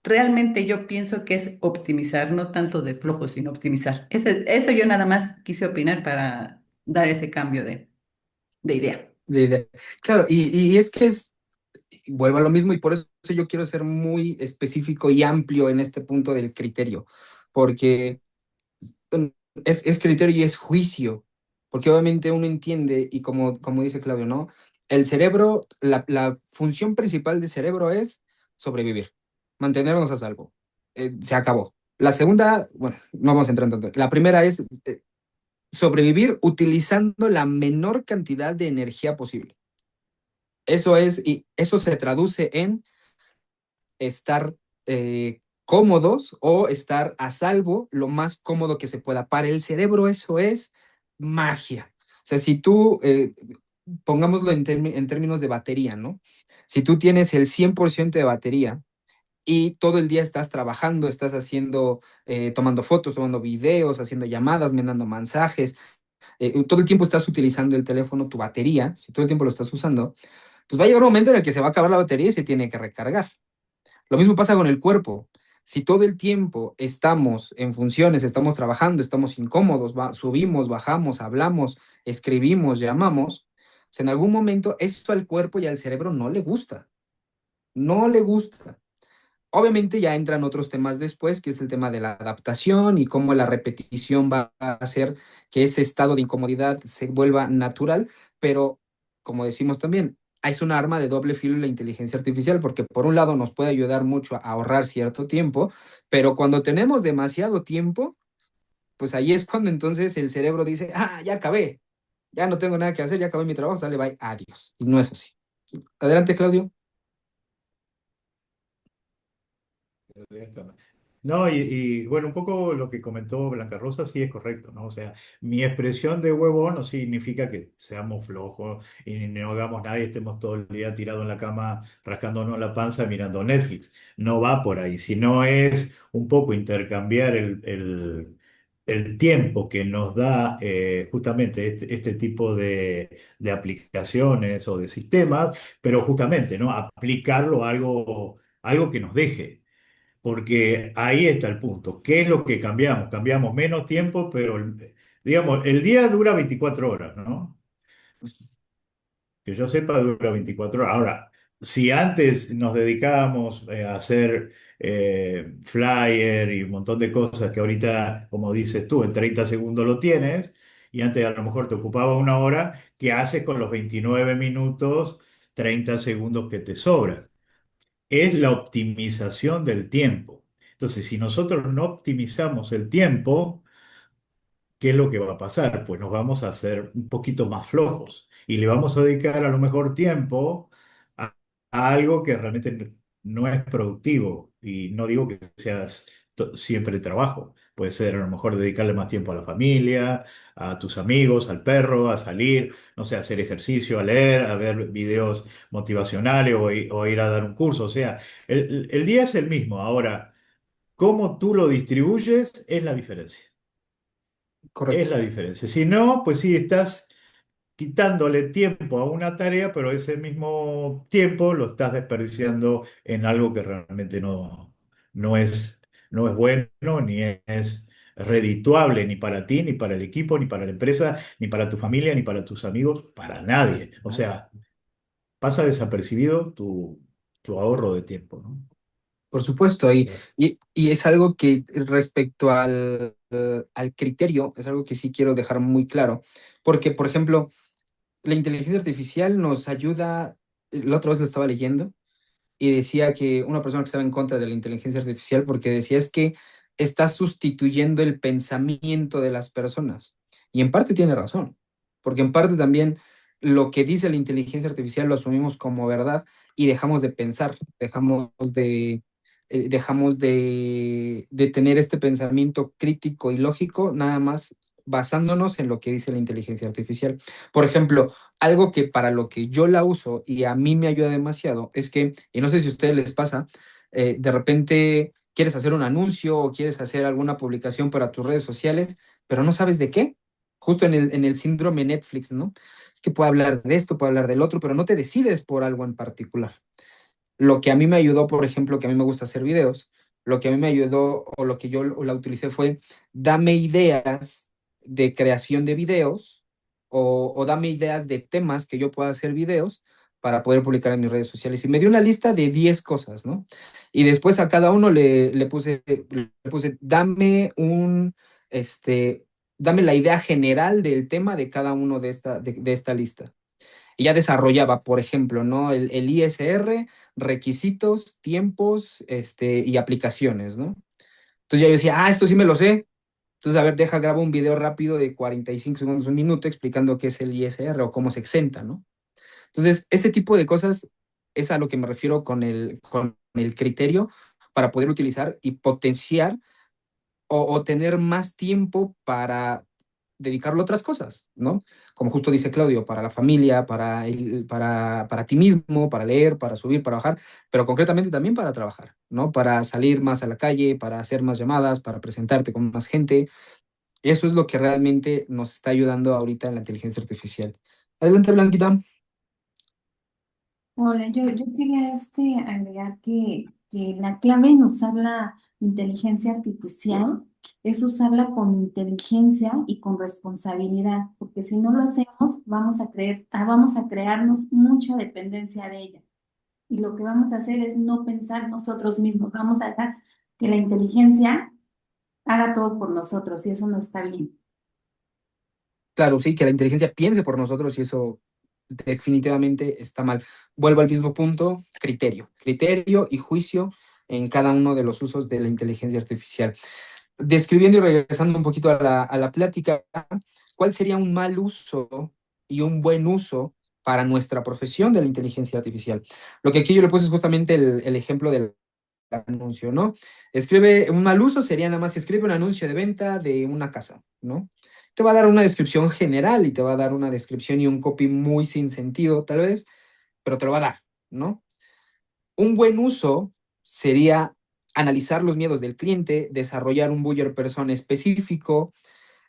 D: realmente yo pienso que es optimizar, no tanto de flojo, sino optimizar. Eso yo nada más quise opinar para dar ese cambio de idea.
A: Claro, y es que vuelvo a lo mismo y por eso yo quiero ser muy específico y amplio en este punto del criterio, porque mm, es criterio y es juicio, porque obviamente uno entiende, y como dice Claudio, ¿no? El cerebro, la función principal del cerebro es sobrevivir, mantenernos a salvo. Se acabó. La segunda, bueno, no vamos a entrar en tanto. La primera es sobrevivir utilizando la menor cantidad de energía posible. Eso es, y eso se traduce en estar cómodos o estar a salvo lo más cómodo que se pueda. Para el cerebro eso es magia. O sea, si tú, pongámoslo en términos de batería, ¿no? Si tú tienes el 100% de batería y todo el día estás trabajando, estás haciendo, tomando fotos, tomando videos, haciendo llamadas, mandando mensajes, todo el tiempo estás utilizando el teléfono, tu batería, si todo el tiempo lo estás usando, pues va a llegar un momento en el que se va a acabar la batería y se tiene que recargar. Lo mismo pasa con el cuerpo. Si todo el tiempo estamos en funciones, estamos trabajando, estamos incómodos, subimos, bajamos, hablamos, escribimos, llamamos, pues en algún momento esto al cuerpo y al cerebro no le gusta. No le gusta. Obviamente ya entran otros temas después, que es el tema de la adaptación y cómo la repetición va a hacer que ese estado de incomodidad se vuelva natural, pero como decimos también, es un arma de doble filo la inteligencia artificial, porque por un lado nos puede ayudar mucho a ahorrar cierto tiempo, pero cuando tenemos demasiado tiempo, pues ahí es cuando entonces el cerebro dice, ya acabé, ya no tengo nada que hacer, ya acabé mi trabajo, sale, bye, adiós. Y no es así. Adelante, Claudio.
B: No, bueno, un poco lo que comentó Blanca Rosa sí es correcto, ¿no? O sea, mi expresión de huevo no significa que seamos flojos y no hagamos nada y estemos todo el día tirados en la cama rascándonos la panza mirando Netflix. No va por ahí, sino es un poco intercambiar el tiempo que nos da justamente este tipo de aplicaciones o de sistemas, pero justamente, ¿no? Aplicarlo a algo que nos deje. Porque ahí está el punto. ¿Qué es lo que cambiamos? Cambiamos menos tiempo, pero digamos, el día dura 24 horas, ¿no? Que yo sepa, dura 24 horas. Ahora, si antes nos dedicábamos a hacer flyer y un montón de cosas que ahorita, como dices tú, en 30 segundos lo tienes, y antes a lo mejor te ocupaba una hora, ¿qué haces con los 29 minutos, 30 segundos que te sobran? Es la optimización del tiempo. Entonces, si nosotros no optimizamos el tiempo, ¿qué es lo que va a pasar? Pues nos vamos a hacer un poquito más flojos y le vamos a dedicar a lo mejor tiempo a algo que realmente no es productivo. Y no digo que seas siempre trabajo. Puede ser a lo mejor dedicarle más tiempo a la familia, a tus amigos, al perro, a salir, no sé, a hacer ejercicio, a leer, a ver videos motivacionales o ir a dar un curso. O sea, el día es el mismo. Ahora, cómo tú lo distribuyes es la diferencia. Es
A: Correcto.
B: la diferencia. Si no, pues sí, estás quitándole tiempo a una tarea, pero ese mismo tiempo lo estás desperdiciando en algo que realmente no es, no es bueno, ni es redituable, ni para ti, ni para el equipo, ni para la empresa, ni para tu familia, ni para tus amigos, para nadie. O sea, pasa desapercibido tu ahorro de tiempo, ¿no?
A: Por supuesto,
B: Gracias.
A: y es algo que respecto al criterio, es algo que sí quiero dejar muy claro, porque, por ejemplo, la inteligencia artificial nos ayuda, la otra vez lo estaba leyendo, y decía que una persona que estaba en contra de la inteligencia artificial, porque decía es que está sustituyendo el pensamiento de las personas. Y en parte tiene razón, porque en parte también lo que dice la inteligencia artificial lo asumimos como verdad y dejamos de pensar, dejamos de tener este pensamiento crítico y lógico, nada más basándonos en lo que dice la inteligencia artificial. Por ejemplo, algo que para lo que yo la uso y a mí me ayuda demasiado es que, y no sé si a ustedes les pasa, de repente quieres hacer un anuncio o quieres hacer alguna publicación para tus redes sociales, pero no sabes de qué. Justo en el síndrome Netflix, ¿no? Es que puedo hablar de esto, puedo hablar del otro, pero no te decides por algo en particular. Lo que a mí me ayudó, por ejemplo, que a mí me gusta hacer videos, lo que a mí me ayudó o lo que yo la utilicé fue, dame ideas de creación de videos o dame ideas de temas que yo pueda hacer videos para poder publicar en mis redes sociales. Y me dio una lista de 10 cosas, ¿no? Y después a cada uno le puse, dame la idea general del tema de cada uno de esta lista. Y ya desarrollaba, por ejemplo, ¿no? El ISR, requisitos, tiempos, y aplicaciones, ¿no? Entonces ya yo decía, esto sí me lo sé. Entonces, a ver, grabo un video rápido de 45 segundos, un minuto, explicando qué es el ISR o cómo se exenta, ¿no? Entonces, este tipo de cosas es a lo que me refiero con el criterio para poder utilizar y potenciar o tener más tiempo para dedicarlo a otras cosas, ¿no? Como justo dice Claudio, para la familia, para ti mismo, para leer, para subir, para bajar, pero concretamente también para trabajar, ¿no? Para salir más a la calle, para hacer más llamadas, para presentarte con más gente. Eso es lo que realmente nos está ayudando ahorita en la inteligencia artificial. Adelante, Blanquita.
F: Hola, yo quería agregar que la clave en usar la inteligencia artificial es usarla con inteligencia y con responsabilidad, porque si no lo hacemos, vamos a crearnos mucha dependencia de ella. Y lo que vamos a hacer es no pensar nosotros mismos, vamos a dejar que la inteligencia haga todo por nosotros y eso no está bien.
A: Claro, sí, que la inteligencia piense por nosotros y eso definitivamente está mal. Vuelvo al mismo punto, criterio y juicio en cada uno de los usos de la inteligencia artificial. Describiendo y regresando un poquito a la plática, ¿cuál sería un mal uso y un buen uso para nuestra profesión de la inteligencia artificial? Lo que aquí yo le puse es justamente el ejemplo del anuncio, ¿no? Un mal uso sería nada más escribe un anuncio de venta de una casa, ¿no? Te va a dar una descripción general y te va a dar una descripción y un copy muy sin sentido, tal vez, pero te lo va a dar, ¿no? Un buen uso sería analizar los miedos del cliente, desarrollar un buyer persona específico,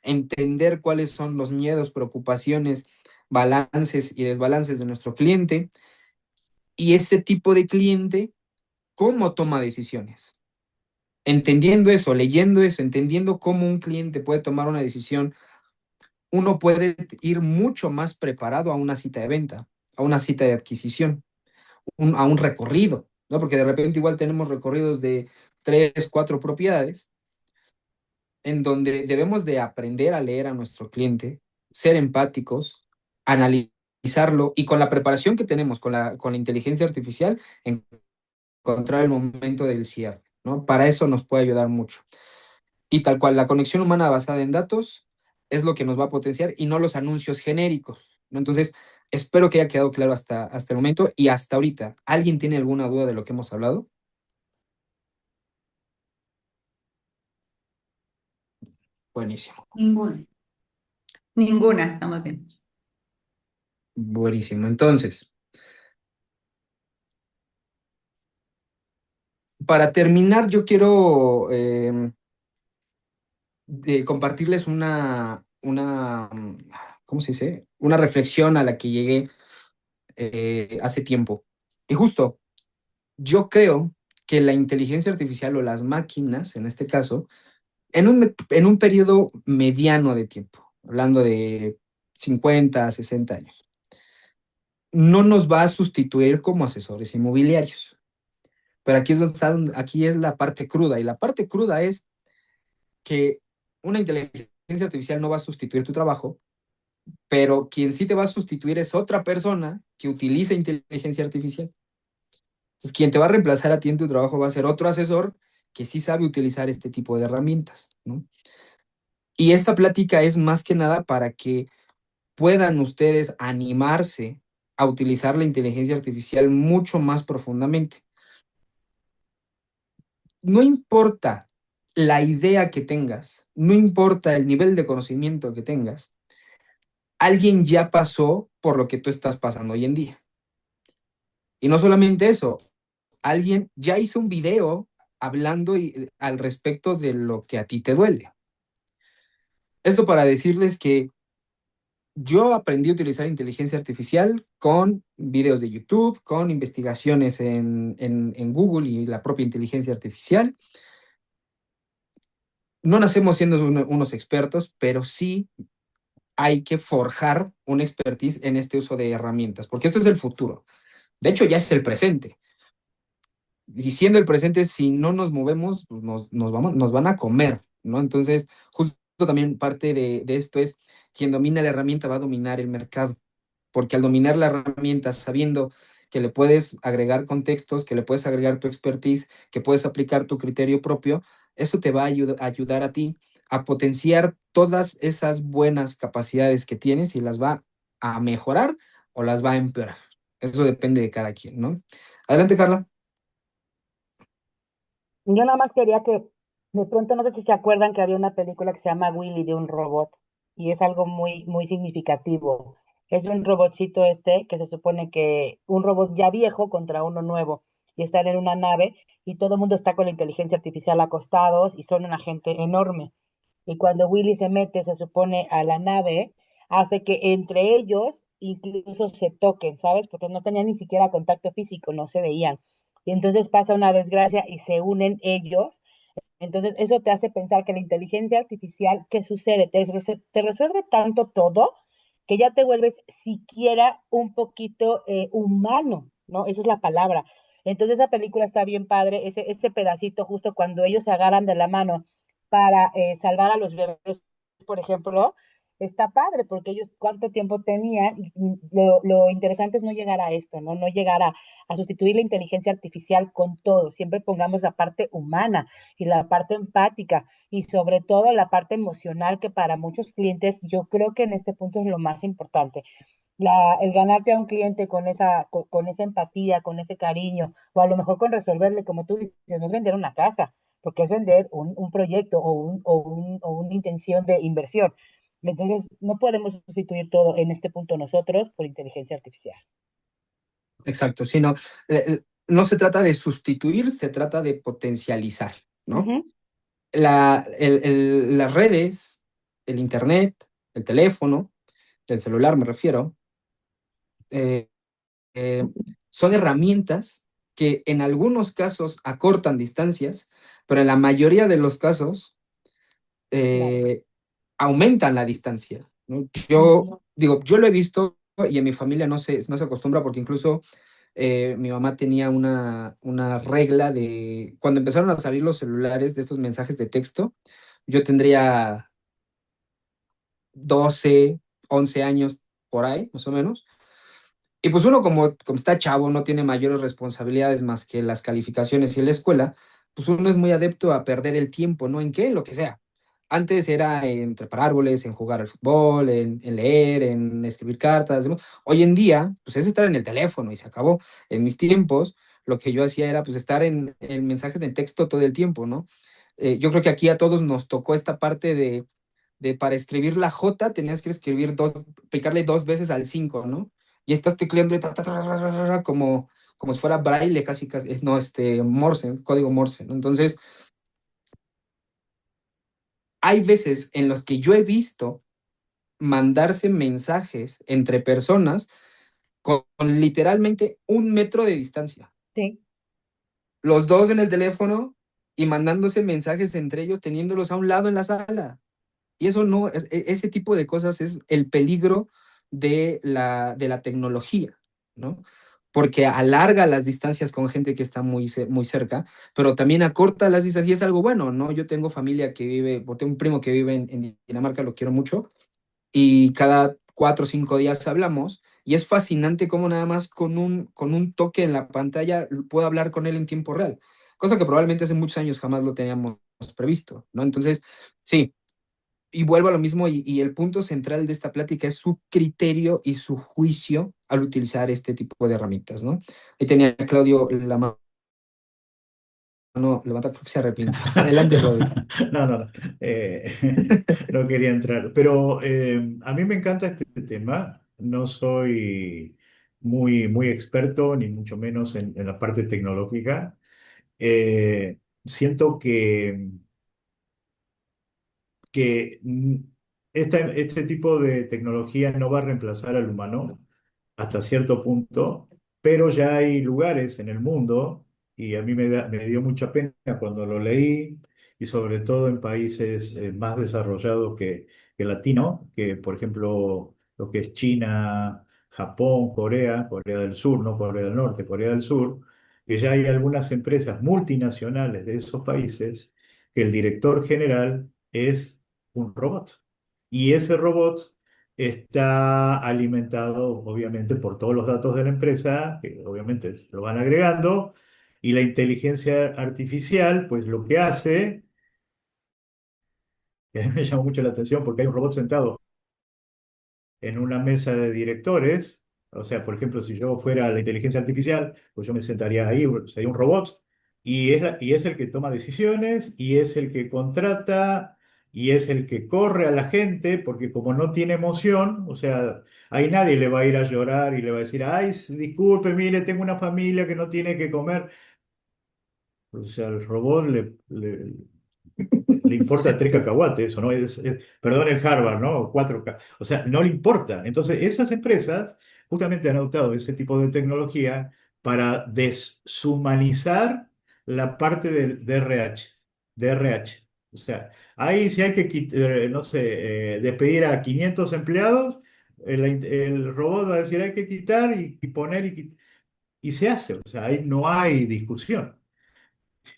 A: entender cuáles son los miedos, preocupaciones, balances y desbalances de nuestro cliente y este tipo de cliente, cómo toma decisiones. Entendiendo eso, leyendo eso, entendiendo cómo un cliente puede tomar una decisión, uno puede ir mucho más preparado a una cita de venta, a una cita de adquisición, a un recorrido, ¿no? Porque de repente igual tenemos recorridos de 3, 4 propiedades en donde debemos de aprender a leer a nuestro cliente, ser empáticos, analizarlo y con la preparación que tenemos con la inteligencia artificial, encontrar el momento del cierre, ¿no? Para eso nos puede ayudar mucho. Y tal cual, la conexión humana basada en datos es lo que nos va a potenciar y no los anuncios genéricos, ¿no? Entonces, espero que haya quedado claro hasta el momento y hasta ahorita. ¿Alguien tiene alguna duda de lo que hemos hablado? Buenísimo,
F: Ninguno.
D: Ninguna, estamos bien.
A: buenísimo. Entonces, para terminar, yo quiero compartirles ¿cómo se dice? Una reflexión a la que llegué hace tiempo. Y justo, yo creo que la inteligencia artificial o las máquinas, en este caso, en un periodo mediano de tiempo, hablando de 50, 60 años, no nos va a sustituir como asesores inmobiliarios. Pero aquí es aquí es la parte cruda, y la parte cruda es que una inteligencia artificial no va a sustituir tu trabajo, pero quien sí te va a sustituir es otra persona que utiliza inteligencia artificial. Entonces, quien te va a reemplazar a ti en tu trabajo va a ser otro asesor que sí sabe utilizar este tipo de herramientas, ¿no? Y esta plática es más que nada para que puedan ustedes animarse a utilizar la inteligencia artificial mucho más profundamente. No importa la idea que tengas, no importa el nivel de conocimiento que tengas, alguien ya pasó por lo que tú estás pasando hoy en día. Y no solamente eso, alguien ya hizo un video hablando al respecto de lo que a ti te duele. Esto para decirles que yo aprendí a utilizar inteligencia artificial con videos de YouTube, con investigaciones en Google y la propia inteligencia artificial. No nacemos siendo unos expertos, pero sí hay que forjar una expertise en este uso de herramientas, porque esto es el futuro. De hecho, ya es el presente. Y siendo el presente, si no nos movemos, pues nos van a comer, ¿no? Entonces, justo también parte de esto es, quien domina la herramienta va a dominar el mercado, porque al dominar la herramienta, sabiendo que le puedes agregar contextos, que le puedes agregar tu expertise, que puedes aplicar tu criterio propio, eso te va a ayudar a ti a potenciar todas esas buenas capacidades que tienes y las va a mejorar o las va a empeorar. Eso depende de cada quien, ¿no? Adelante, Carla.
C: Yo nada más quería que, de pronto, no sé si se acuerdan que había una película que se llama Willy de un robot, y es algo muy, muy significativo. Es un robotcito que se supone que un robot ya viejo contra uno nuevo, y están en una nave, y todo el mundo está con la inteligencia artificial acostados, y son una gente enorme. Y cuando Willy se mete, se supone, a la nave, hace que entre ellos incluso se toquen, ¿sabes? Porque no tenían ni siquiera contacto físico, no se veían. Y entonces pasa una desgracia y se unen ellos. Entonces eso te hace pensar que la inteligencia artificial, ¿qué sucede? Te resuelve tanto todo que ya te vuelves siquiera un poquito humano, ¿no? Esa es la palabra. Entonces esa película está bien padre, ese pedacito justo cuando ellos se agarran de la mano para salvar a los bebés, por ejemplo, está padre porque ellos cuánto tiempo tenían y lo interesante es no llegar a esto, ¿no? No llegar a sustituir la inteligencia artificial con todo. Siempre pongamos la parte humana y la parte empática y sobre todo la parte emocional que para muchos clientes yo creo que en este punto es lo más importante. El ganarte a un cliente con esa empatía, con ese cariño, o a lo mejor con resolverle, como tú dices, no es vender una casa, porque es vender un proyecto o una intención de inversión. Entonces, no podemos sustituir todo en este punto nosotros por inteligencia artificial.
A: Exacto, sí, no, no se trata de sustituir, se trata de potencializar, ¿no?
C: Ujú.
A: Las redes, el internet, el teléfono, el celular me refiero, eh, eh, son herramientas que en algunos casos acortan distancias, pero en la mayoría de los casos
C: Claro.
A: eh, aumentan la distancia, ¿no? Yo
C: Ujú.
A: digo, yo lo he visto y en mi familia no se acostumbra porque incluso mi mamá tenía una regla de cuando empezaron a salir los celulares de estos mensajes de texto, yo tendría 12 11 años por ahí, más o menos. Y pues uno como está chavo, no tiene mayores responsabilidades más que las calificaciones y la escuela, pues uno es muy adepto a perder el tiempo, ¿no? ¿En qué? En lo que sea. Antes era en trepar árboles, en jugar al fútbol, en leer, en escribir cartas. ¿No? Hoy en día, pues es estar en el teléfono y se acabó. En mis tiempos, lo que yo hacía era pues estar en mensajes de texto todo el tiempo, ¿no? Yo creo que aquí a todos nos tocó esta parte de para escribir la J tenías que escribir picarle dos veces al 5, ¿no? Y estás tecleando como si fuera braille, casi, casi, no, Morse, código Morse, ¿no? Entonces, hay veces en los que yo he visto mandarse mensajes entre personas con literalmente 1 metro de distancia.
C: Sí.
A: Los dos en el teléfono y mandándose mensajes entre ellos, teniéndolos a un lado en la sala. Y eso no, ese tipo de cosas es el peligro de la tecnología, ¿no? Porque alarga las distancias con gente que está muy cerca, pero también acorta las distancias y es algo bueno, ¿no? Yo tengo familia que vive, o tengo un primo que vive en Dinamarca, lo quiero mucho, y cada 4 o 5 días hablamos, y es fascinante cómo nada más con un toque en la pantalla puedo hablar con él en tiempo real, cosa que probablemente hace muchos años jamás lo teníamos previsto, ¿no? Entonces, sí, y vuelvo a lo mismo, y el punto central de esta plática es su criterio y su juicio al utilizar este tipo de herramientas, ¿no? Ahí tenía a Claudio la mano levanta, creo que se arrepiente. Adelante, Claudio.
B: No, no, no. No quería entrar. Pero a mí me encanta este tema. No soy muy experto, ni mucho menos en la parte tecnológica. Siento que este tipo de tecnología no va a reemplazar al humano hasta cierto punto, pero ya hay lugares en el mundo, y a mí me dio mucha pena cuando lo leí, y sobre todo en países más desarrollados que latino, que por ejemplo lo que es China, Japón, Corea del Sur, no Corea del Norte, Corea del Sur, que ya hay algunas empresas multinacionales de esos países que el director general es un robot. Y ese robot está alimentado obviamente por todos los datos de la empresa, que obviamente lo van agregando, y la inteligencia artificial, pues lo que hace, que a mí me llama mucho la atención porque hay un robot sentado en una mesa de directores. O sea, por ejemplo, si yo fuera la inteligencia artificial, pues yo me sentaría ahí, sería un robot, y es el que toma decisiones, y es el que contrata, y es el que corre a la gente, porque como no tiene emoción, o sea, ahí nadie le va a ir a llorar y le va a decir, ay, disculpe, mire, tengo una familia que no tiene que comer. O sea, el robot le importa tres cacahuates, eso, ¿no? Perdón el Harvard, ¿no? Cuatro, o sea, no le importa. Entonces, esas empresas justamente han adoptado ese tipo de tecnología para deshumanizar la parte del DRH. O sea, ahí si hay que, no sé, despedir a 500 empleados, el robot va a decir hay que quitar y poner y se hace. O sea, ahí no hay discusión.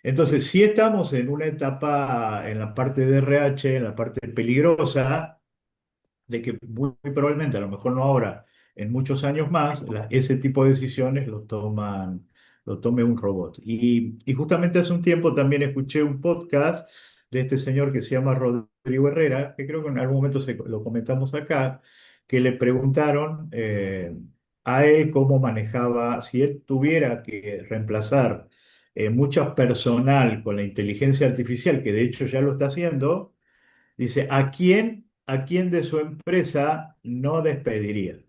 B: Entonces, si estamos en una etapa en la parte de RH, en la parte peligrosa, de que muy probablemente, a lo mejor no ahora, en muchos años más, ese tipo de decisiones lo tome un robot. Y justamente hace un tiempo también escuché un podcast de este señor que se llama Rodrigo Herrera, que creo que en algún momento lo comentamos acá, que le preguntaron a él cómo manejaba, si él tuviera que reemplazar mucho personal con la inteligencia artificial, que de hecho ya lo está haciendo. Dice, a quién de su empresa no despediría?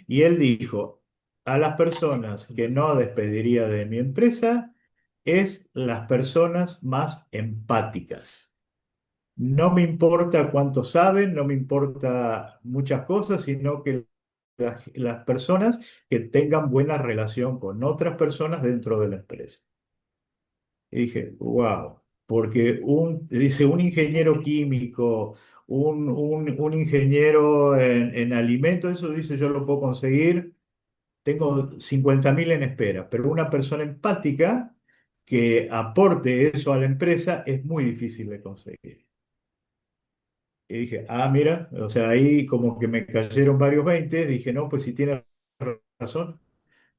B: Y él dijo, a las personas que no despediría de mi empresa es las personas más empáticas. No me importa cuánto saben, no me importa muchas cosas, sino que las personas que tengan buena relación con otras personas dentro de la empresa. Y dije, wow, porque dice un ingeniero químico, un ingeniero en alimentos, eso dice yo lo puedo conseguir, tengo 50.000 en espera, pero una persona empática que aporte eso a la empresa es muy difícil de conseguir. Y dije, ah, mira, o sea, ahí como que me cayeron varios 20, dije, no, pues si tiene razón.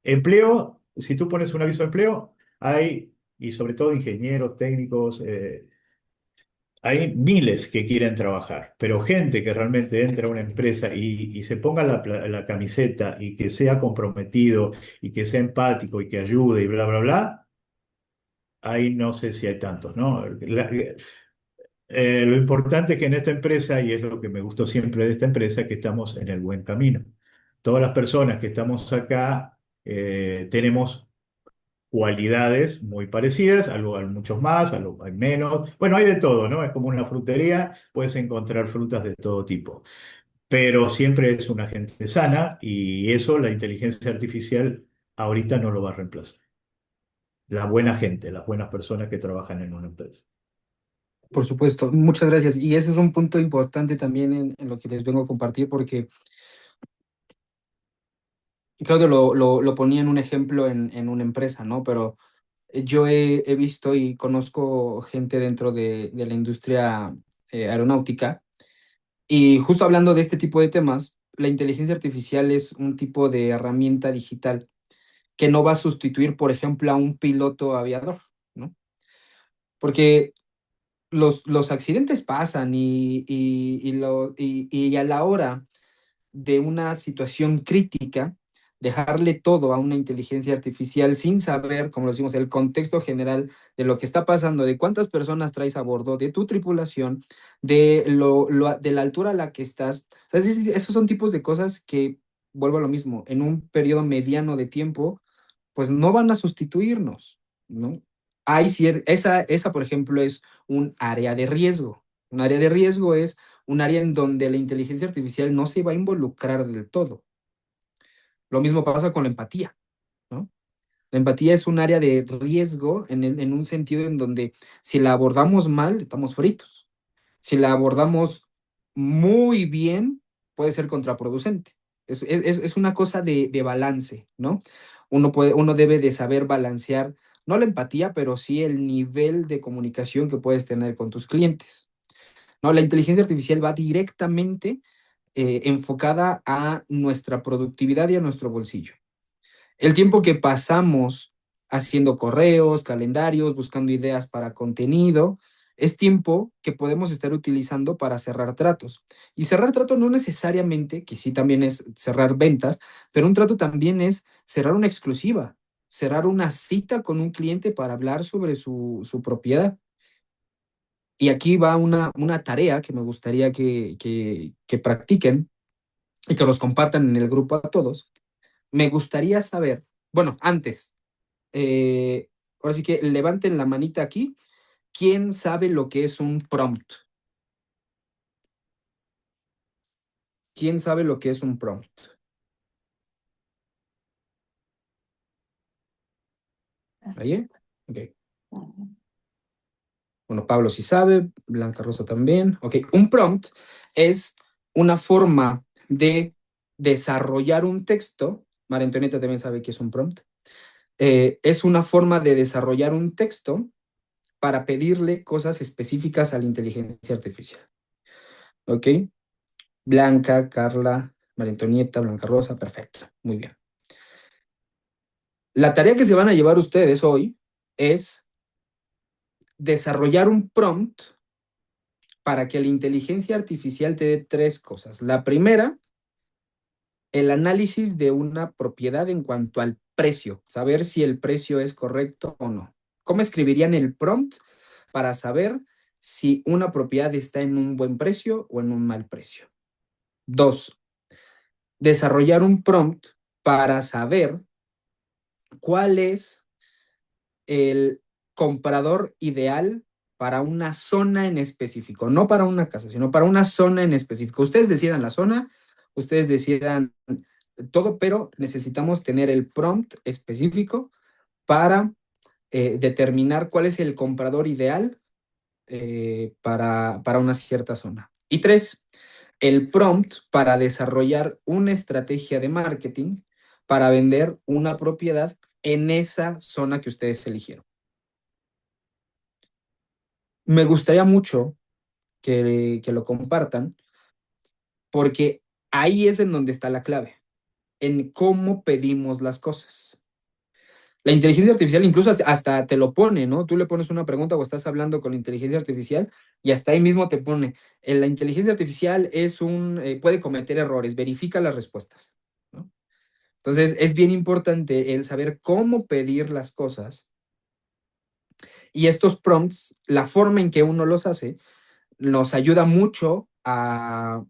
B: Empleo, si tú pones un aviso de empleo, hay, y sobre todo ingenieros, técnicos, hay miles que quieren trabajar, pero gente que realmente entra a una empresa y se ponga la camiseta y que sea comprometido y que sea empático y que ayude y bla, bla, bla, ahí no sé si hay tantos, ¿no? Lo importante es que en esta empresa, y es lo que me gustó siempre de esta empresa, que estamos en el buen camino. Todas las personas que estamos acá tenemos cualidades muy parecidas, algo, hay muchos más, algo hay menos. Bueno, hay de todo, ¿no? Es como una frutería, puedes encontrar frutas de todo tipo, pero siempre es una gente sana y eso la inteligencia artificial ahorita no lo va a reemplazar. La buena gente, las buenas personas que trabajan en una empresa.
A: Por supuesto, muchas gracias. Y ese es un punto importante también en lo que les vengo a compartir, porque Claudio lo ponía en un ejemplo en una empresa, ¿no? Pero yo he visto y conozco gente dentro de la industria aeronáutica, y justo hablando de este tipo de temas, la inteligencia artificial es un tipo de herramienta digital que no va a sustituir, por ejemplo, a un piloto aviador, ¿no? Porque los accidentes pasan y a la hora de una situación crítica, dejarle todo a una inteligencia artificial sin saber, como lo decimos, el contexto general de lo que está pasando, de cuántas personas traes a bordo, de tu tripulación, de la altura a la que estás. O sea, esos son tipos de cosas que, vuelvo a lo mismo, en un periodo mediano de tiempo, pues no van a sustituirnos, ¿no? Esa, por ejemplo, es un área de riesgo. Un área de riesgo es un área en donde la inteligencia artificial no se va a involucrar del todo. Lo mismo pasa con la empatía, ¿no? La empatía es un área de riesgo en un sentido en donde si la abordamos mal, estamos fritos. Si la abordamos muy bien, puede ser contraproducente. Es una cosa de balance, ¿no? Uno debe de saber balancear, no la empatía, pero sí el nivel de comunicación que puedes tener con tus clientes. No, la inteligencia artificial va directamente enfocada a nuestra productividad y a nuestro bolsillo. El tiempo que pasamos haciendo correos, calendarios, buscando ideas para contenido, es tiempo que podemos estar utilizando para cerrar tratos. Y cerrar tratos no necesariamente, que sí también es cerrar ventas, pero un trato también es cerrar una exclusiva, cerrar una cita con un cliente para hablar sobre su propiedad. Y aquí va una tarea que me gustaría que practiquen y que los compartan en el grupo a todos. Me gustaría saber, bueno, antes, ahora sí que levanten la manita aquí. ¿Quién sabe lo que es un prompt? ¿Quién sabe lo que es un prompt? ¿Ahí? Ok. Bueno, Pablo sí sabe, Blanca Rosa también. Ok, un prompt es una forma de desarrollar un texto. María Antonieta también sabe que es un prompt. Es una forma de desarrollar un texto para pedirle cosas específicas a la inteligencia artificial. ¿Ok? Blanca, Carla, María Antonieta, Blanca Rosa, perfecto, muy bien. La tarea que se van a llevar ustedes hoy es desarrollar un prompt para que la inteligencia artificial te dé tres cosas. La primera, el análisis de una propiedad en cuanto al precio, saber si el precio es correcto o no. ¿Cómo escribirían el prompt para saber si una propiedad está en un buen precio o en un mal precio? Dos, desarrollar un prompt para saber cuál es el comprador ideal para una zona en específico, no para una casa, sino para una zona en específico. Ustedes decidan la zona, ustedes decidan todo, pero necesitamos tener el prompt específico para determinar cuál es el comprador ideal para una cierta zona. Y tres, el prompt para desarrollar una estrategia de marketing para vender una propiedad en esa zona que ustedes eligieron. Me gustaría mucho que lo compartan porque ahí es en donde está la clave, en cómo pedimos las cosas. La inteligencia artificial incluso hasta te lo pone, ¿no? Tú le pones una pregunta o estás hablando con la inteligencia artificial y hasta ahí mismo te pone, la inteligencia artificial puede cometer errores, verifica las respuestas, ¿no? Entonces es bien importante el saber cómo pedir las cosas y estos prompts, la forma en que uno los hace, nos ayuda mucho a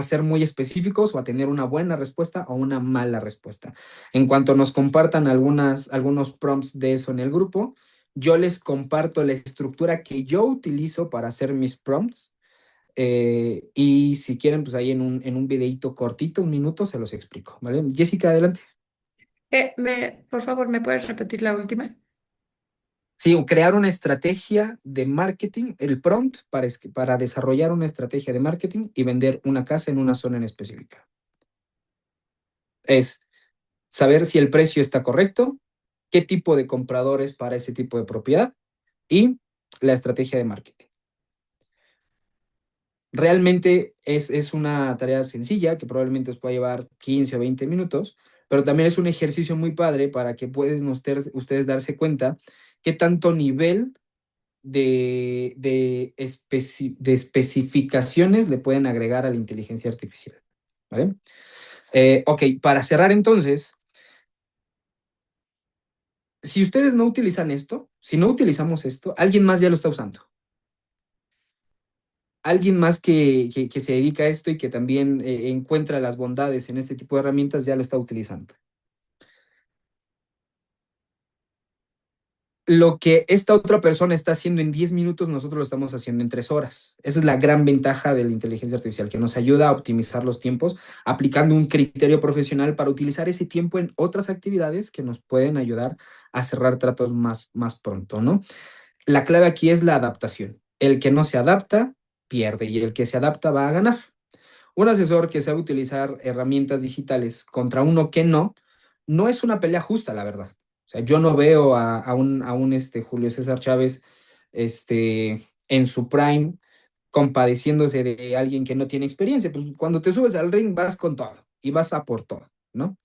A: ser muy específicos o a tener una buena respuesta o una mala respuesta. En cuanto nos compartan algunos prompts de eso en el grupo, yo les comparto la estructura que yo utilizo para hacer mis prompts. Y si quieren, pues ahí en un videito cortito, 1 minuto, se los explico, ¿vale? Jessica, adelante.
E: Por favor, ¿me puedes repetir la última?
A: Sí, o crear una estrategia de marketing, el prompt para desarrollar una estrategia de marketing y vender una casa en una zona en específica. Es saber si el precio está correcto, qué tipo de compradores para ese tipo de propiedad y la estrategia de marketing. Realmente es una tarea sencilla que probablemente os pueda llevar 15 o 20 minutos, pero también es un ejercicio muy padre para que pueden ustedes darse cuenta qué tanto nivel de especificaciones le pueden agregar a la inteligencia artificial. ¿Vale? Ok, para cerrar entonces, si ustedes no utilizan esto, si no utilizamos esto, alguien más ya lo está usando. Alguien más que se dedica a esto y que también encuentra las bondades en este tipo de herramientas ya lo está utilizando. Lo que esta otra persona está haciendo en 10 minutos, nosotros lo estamos haciendo en 3 horas. Esa es la gran ventaja de la inteligencia artificial, que nos ayuda a optimizar los tiempos, aplicando un criterio profesional para utilizar ese tiempo en otras actividades que nos pueden ayudar a cerrar tratos más pronto, ¿no? La clave aquí es la adaptación. El que no se adapta, pierde, y el que se adapta va a ganar. Un asesor que sabe utilizar herramientas digitales contra uno que no es una pelea justa, la verdad. O sea, yo no veo a un Julio César Chávez en su prime compadeciéndose de alguien que no tiene experiencia. Pues cuando te subes al ring vas con todo y vas a por todo, ¿no?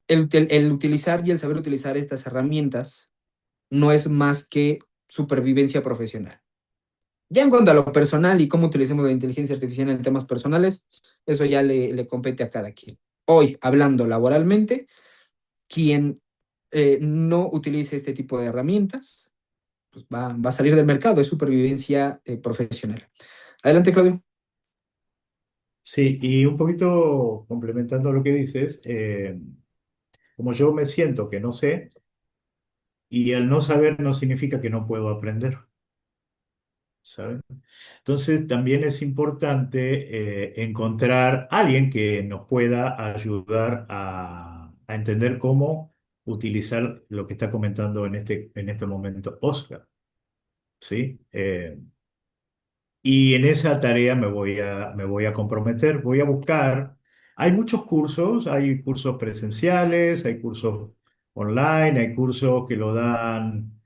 A: El utilizar y el saber utilizar estas herramientas no es más que supervivencia profesional. Ya en cuanto a lo personal y cómo utilicemos la inteligencia artificial en temas personales, eso ya le compete a cada quien. Hoy, hablando laboralmente, quien no utilice este tipo de herramientas, pues va a salir del mercado, es supervivencia profesional. Adelante, Claudio.
B: Sí, y un poquito complementando lo que dices, como yo me siento que no sé, y el no saber no significa que no puedo aprender, ¿sabes? Entonces también es importante encontrar a alguien que nos pueda ayudar a entender cómo utilizar lo que está comentando en este momento Oscar, ¿sí? Y en esa tarea me voy a comprometer, voy a buscar. Hay muchos cursos, hay cursos presenciales, hay cursos online, hay cursos que lo dan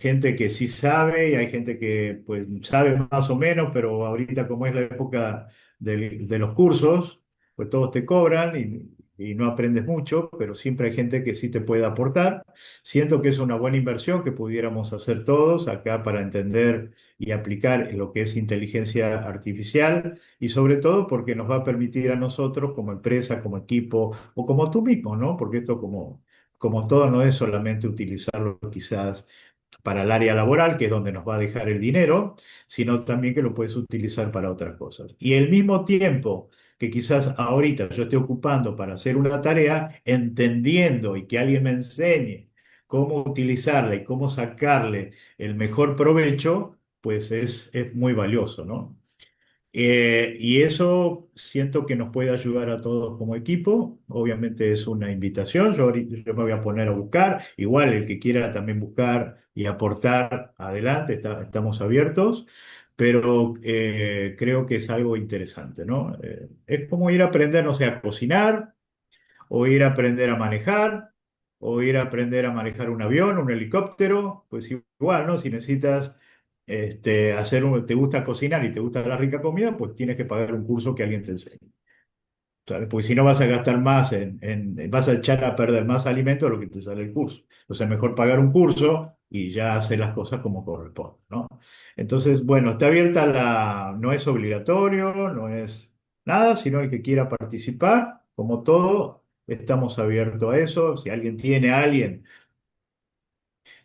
B: gente que sí sabe y hay gente que pues sabe más o menos, pero ahorita como es la época de los cursos, pues todos te cobran y no aprendes mucho, pero siempre hay gente que sí te puede aportar. Siento que es una buena inversión que pudiéramos hacer todos acá para entender y aplicar lo que es inteligencia artificial y sobre todo porque nos va a permitir a nosotros como empresa, como equipo o como tú mismo, ¿no? Porque esto como todo no es solamente utilizarlo quizás para el área laboral, que es donde nos va a dejar el dinero, sino también que lo puedes utilizar para otras cosas. Y el mismo tiempo que quizás ahorita yo esté ocupando para hacer una tarea, entendiendo y que alguien me enseñe cómo utilizarla y cómo sacarle el mejor provecho, pues es muy valioso, ¿no? Y eso siento que nos puede ayudar a todos como equipo. Obviamente es una invitación. Yo me voy a poner a buscar. Igual el que quiera también buscar y aportar adelante, estamos abiertos. Pero creo que es algo interesante, ¿no? Es como ir a aprender, no sé, a cocinar o ir a aprender a manejar, o ir a aprender a manejar un avión, un helicóptero, pues igual, ¿no? Si necesitas te gusta cocinar y te gusta la rica comida, pues tienes que pagar un curso que alguien te enseñe. ¿Sabes? Porque si no vas a gastar más vas a echar a perder más alimento de lo que te sale el curso. Entonces es mejor pagar un curso y ya hacer las cosas como corresponde, ¿no? Entonces, bueno, está abierta no es obligatorio, no es nada, sino el que quiera participar, como todo, estamos abiertos a eso. Si alguien tiene a alguien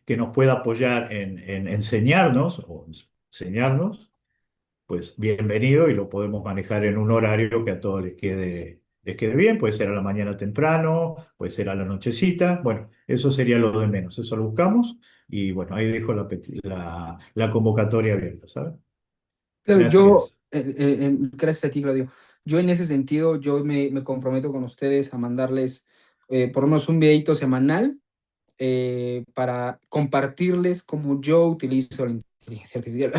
B: que nos pueda apoyar en enseñarnos o enseñarnos, pues bienvenido y lo podemos manejar en un horario que a todos les quede bien. Puede ser a la mañana temprano, puede ser a la nochecita. Bueno, eso sería lo de menos. Eso lo buscamos y bueno, ahí dejo la convocatoria abierta, ¿sabes?
A: Claro,
B: Gracias.
A: gracias a ti, Claudio. Yo en ese sentido, yo me comprometo con ustedes a mandarles por lo menos un videito semanal para compartirles cómo yo utilizo la inteligencia artificial.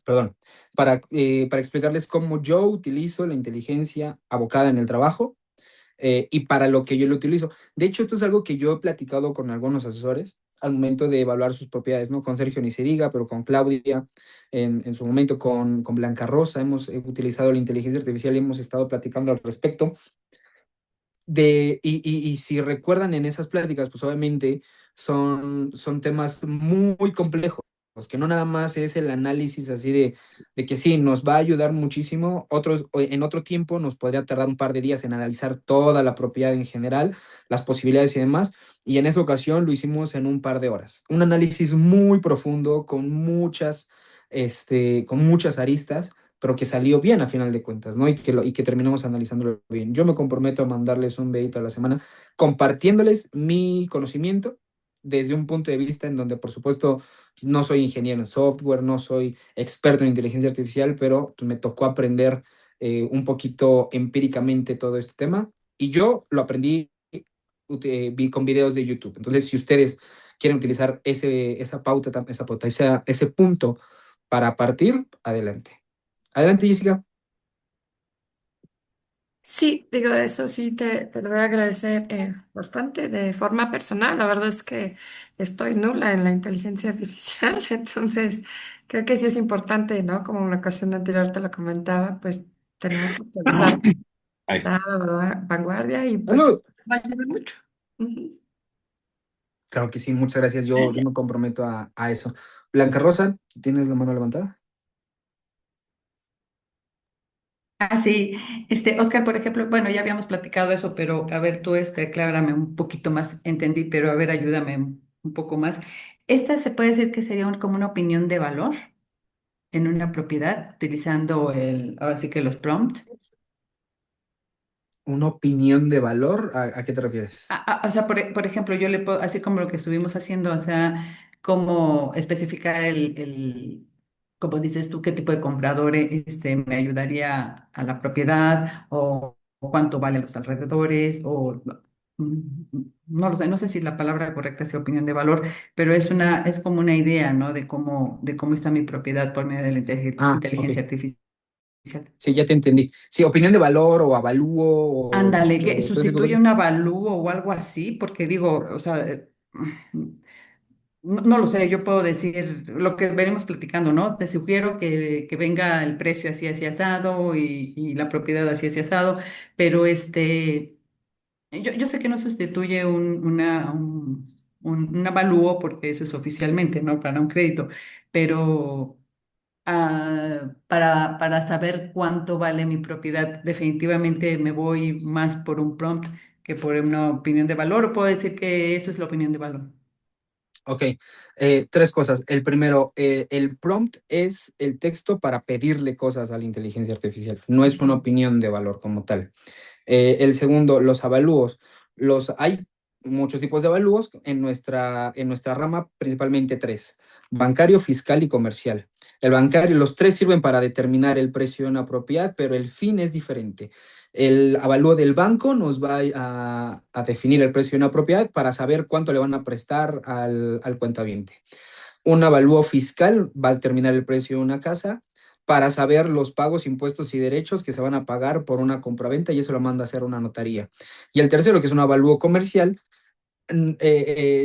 A: Perdón, para explicarles cómo yo utilizo la inteligencia abocada en el trabajo y para lo que yo lo utilizo. De hecho, esto es algo que yo he platicado con algunos asesores al momento de evaluar sus propiedades, ¿no? Con Sergio ni se diga, pero con Claudia, en su momento con Blanca Rosa, hemos utilizado la inteligencia artificial y hemos estado platicando al respecto. Y si recuerdan en esas pláticas, pues obviamente son temas muy complejos, que no nada más es el análisis así de que sí, nos va a ayudar muchísimo, en otro tiempo nos podría tardar un par de días en analizar toda la propiedad en general, las posibilidades y demás, y en esa ocasión lo hicimos en un par de horas. Un análisis muy profundo, con muchas aristas pero que salió bien a final de cuentas, ¿no? Y que terminamos analizándolo bien. Yo me comprometo a mandarles un videito a la semana compartiéndoles mi conocimiento desde un punto de vista en donde, por supuesto, no soy ingeniero en software, no soy experto en inteligencia artificial, pero pues, me tocó aprender un poquito empíricamente todo este tema y yo lo aprendí vi con videos de YouTube. Entonces, si ustedes quieren utilizar ese punto para partir, adelante. Adelante, Jessica.
E: Sí, digo, eso sí te lo voy a agradecer bastante de forma personal. La verdad es que estoy nula en la inteligencia artificial, entonces creo que sí es importante, ¿no? Como en la ocasión anterior te lo comentaba, pues tenemos que actualizar
G: Ay,
E: la vanguardia y pues
A: Bueno,
E: nos va a ayudar mucho. Ujú.
A: claro que sí, muchas gracias. Yo
E: Gracias.
A: me comprometo a eso. Blanca Rosa, ¿tienes la mano levantada?
D: Ah, sí, Oscar, por ejemplo, bueno, ya habíamos platicado eso, pero a ver, tú, aclárame un poquito más, entendí, pero a ver, ayúdame un poco más. ¿Esta se puede decir que sería como una opinión de valor en una propiedad, utilizando ahora sí que los prompts?
A: ¿Una opinión de valor? ¿A qué te refieres?
D: O sea, por ejemplo, yo le puedo, así como lo que estuvimos haciendo, o sea, cómo especificar como dices tú, qué tipo de comprador me ayudaría a la propiedad o cuánto valen los alrededores no lo sé, no sé si la palabra correcta es opinión de valor, pero es como una idea, ¿no? De cómo está mi propiedad por medio de la
A: Ok.
D: inteligencia artificial.
A: Sí, ya te entendí. Sí, opinión de valor o avalúo o
D: Ándale, que
A: todo ese tipo de
D: sustituye
A: cosas.
D: un avalúo o algo así, porque digo, o sea, no lo sé, yo puedo decir lo que venimos platicando, ¿no? Te sugiero que venga el precio así asado y la propiedad así asado, pero yo sé que no sustituye un avalúo porque eso es oficialmente, ¿no? Para un crédito, pero para saber cuánto vale mi propiedad, definitivamente me voy más por un prompt que por una opinión de valor, o puedo decir que eso es la opinión de valor.
A: Ok, tres cosas. El primero, el prompt es el texto para pedirle cosas a la inteligencia artificial. No es una opinión de valor como tal. El segundo, los avalúos. Hay muchos tipos de avalúos en nuestra rama, principalmente tres: bancario, fiscal y comercial. El bancario, los tres sirven para determinar el precio de una propiedad, pero el fin es diferente. El avalúo del banco nos va a definir el precio de una propiedad para saber cuánto le van a prestar al cuentaviente. Un avalúo fiscal va a determinar el precio de una casa para saber los pagos, impuestos y derechos que se van a pagar por una compraventa, y eso lo manda a hacer una notaría. Y el tercero, que es un avalúo comercial,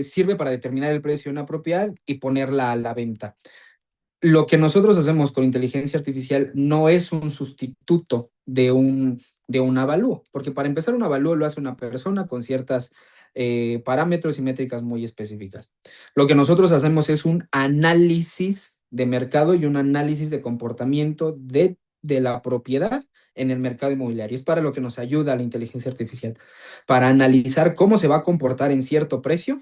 A: sirve para determinar el precio de una propiedad y ponerla a la venta. Lo que nosotros hacemos con inteligencia artificial no es un sustituto de un avalúo, porque para empezar un avalúo lo hace una persona con ciertas parámetros y métricas muy específicas. Lo que nosotros hacemos es un análisis de mercado y un análisis de comportamiento de la propiedad en el mercado inmobiliario. Es para lo que nos ayuda la inteligencia artificial, para analizar cómo se va a comportar en cierto precio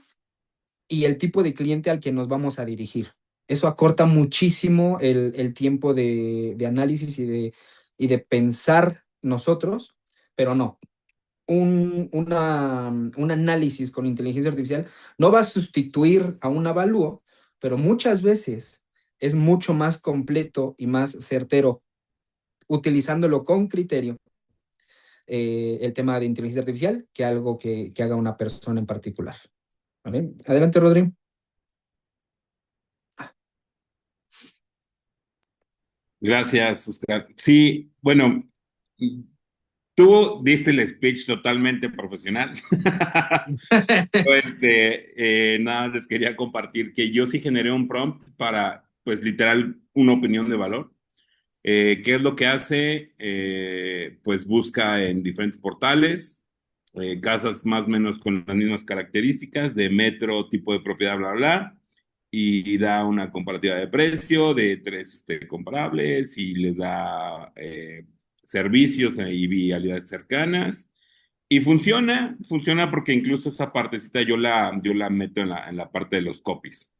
A: y el tipo de cliente al que nos vamos a dirigir. Eso acorta muchísimo el tiempo de análisis y de pensar nosotros, pero no. Un análisis con inteligencia artificial no va a sustituir a un avalúo, pero muchas veces es mucho más completo y más certero utilizándolo con criterio, el tema de inteligencia artificial, que algo que haga una persona en particular. ¿Vale? Adelante, Rodrigo.
G: gracias, Oscar. Sí, bueno, tú diste el speech totalmente profesional. Nada, les quería compartir que yo sí generé un prompt para, pues literal, una opinión de valor. ¿Qué es lo que hace? Pues busca en diferentes portales casas más o menos con las mismas características de metro, tipo de propiedad, bla, bla, y da una comparativa de precio de tres comparables y les da servicios y vialidades cercanas. Y funciona porque incluso esa partecita yo la meto en la parte de los copies.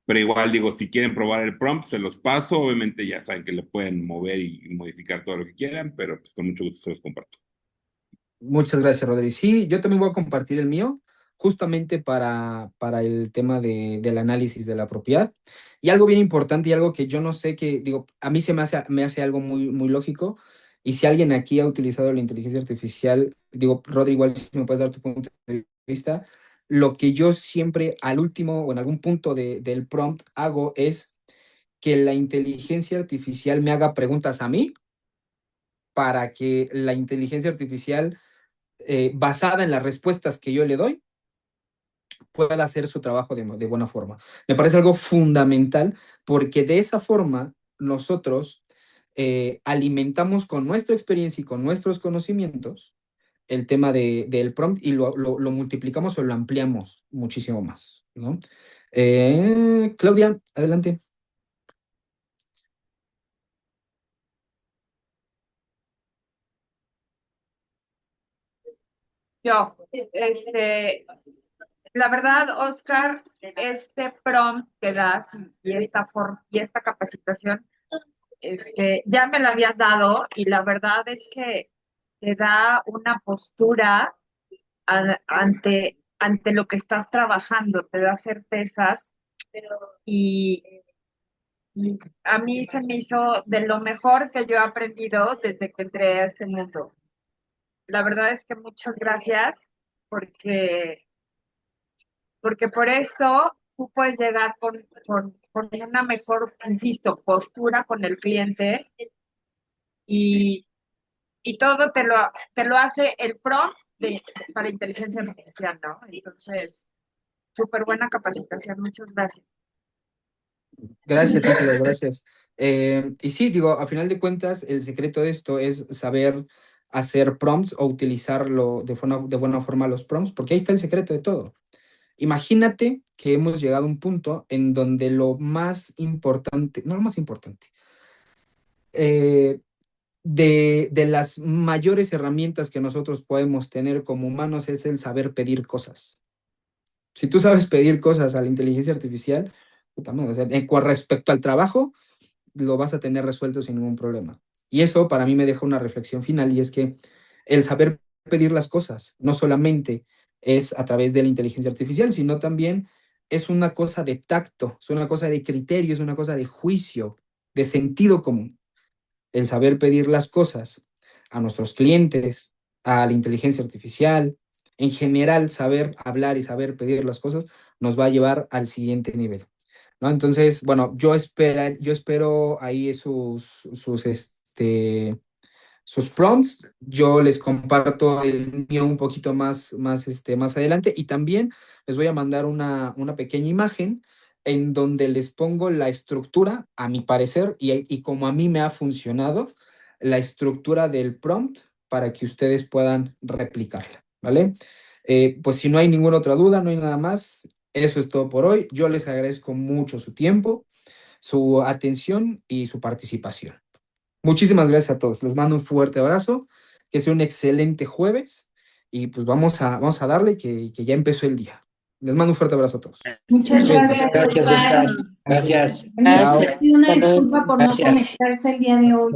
G: Pero igual digo, si quieren probar el prompt, se los paso. Obviamente ya saben que le pueden mover y modificar todo lo que quieran, pero pues con mucho gusto se los comparto.
A: Muchas gracias, Rodri. Sí, yo también voy a compartir el mío, justamente para el tema del análisis de la propiedad. Y algo bien importante y algo que yo no sé, que digo, a mí me hace algo muy, muy lógico. Y si alguien aquí ha utilizado la inteligencia artificial, digo, Rodri, igual si me puedes dar tu punto de vista, lo que yo siempre al último o en algún punto del prompt hago es que la inteligencia artificial me haga preguntas a mí para que la inteligencia artificial, basada en las respuestas que yo le doy, pueda hacer su trabajo de buena forma. Me parece algo fundamental porque de esa forma nosotros alimentamos con nuestra experiencia y con nuestros conocimientos el tema del prompt y lo multiplicamos o lo ampliamos muchísimo más, ¿no? Claudia, adelante.
H: Yo, la verdad, Oscar, este prompt que das y esta capacitación, ya me la habías dado y la verdad es que te da una postura ante lo que estás trabajando, te da certezas y, y a mí se me hizo de lo mejor que yo he aprendido desde que entré a este mundo. La verdad es que muchas gracias porque porque por esto tú puedes llegar con una mejor, insisto, postura con el cliente y, y todo te lo hace el pro para inteligencia artificial, ¿no? Entonces, súper buena capacitación, muchas gracias.
A: Gracias a ti, Clau, gracias. Y sí, digo, a final de cuentas, el secreto de esto es saber hacer prompts o utilizarlo de buena forma los prompts, porque ahí está el secreto de todo. Imagínate que hemos llegado a un punto en donde lo más importante, no lo más importante, eh, de las mayores herramientas que nosotros podemos tener como humanos es el saber pedir cosas. Si tú sabes pedir cosas a la inteligencia artificial, puta madre, o sea, con respecto al trabajo, lo vas a tener resuelto sin ningún problema. Y eso para mí me deja una reflexión final y es que el saber pedir las cosas no solamente es a través de la inteligencia artificial, sino también es una cosa de tacto, es una cosa de criterio, es una cosa de juicio, de sentido común. El saber pedir las cosas a nuestros clientes, a la inteligencia artificial, en general saber hablar y saber pedir las cosas nos va a llevar al siguiente nivel, ¿no? Entonces, bueno, yo espero ahí sus prompts. Yo les comparto el mío un poquito más adelante y también les voy a mandar una pequeña imagen en donde les pongo la estructura, a mi parecer, y como a mí me ha funcionado, la estructura del prompt para que ustedes puedan replicarla, ¿vale? Pues si no hay ninguna otra duda, no hay nada más, eso es todo por hoy. Yo les agradezco mucho su tiempo, su atención y su participación. Muchísimas gracias a todos. Les mando un fuerte abrazo, que sea un excelente jueves y pues vamos a darle que ya empezó el día. Les mando un fuerte abrazo a todos.
F: Muchas
A: Cuídense.
F: gracias,
I: Gracias,
F: Oscar.
I: Oscar. Gracias.
A: Chao.
F: Gracias. Y una
I: Hasta luego.
F: disculpa por no
I: Gracias.
F: conectarse el día de hoy.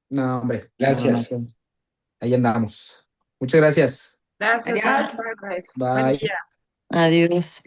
A: No, hombre.
I: Gracias.
A: No. Ahí andamos. Muchas gracias.
H: Gracias,
D: Adiós.
H: buenas tardes.
A: Bye.
H: Buen día.
J: Adiós.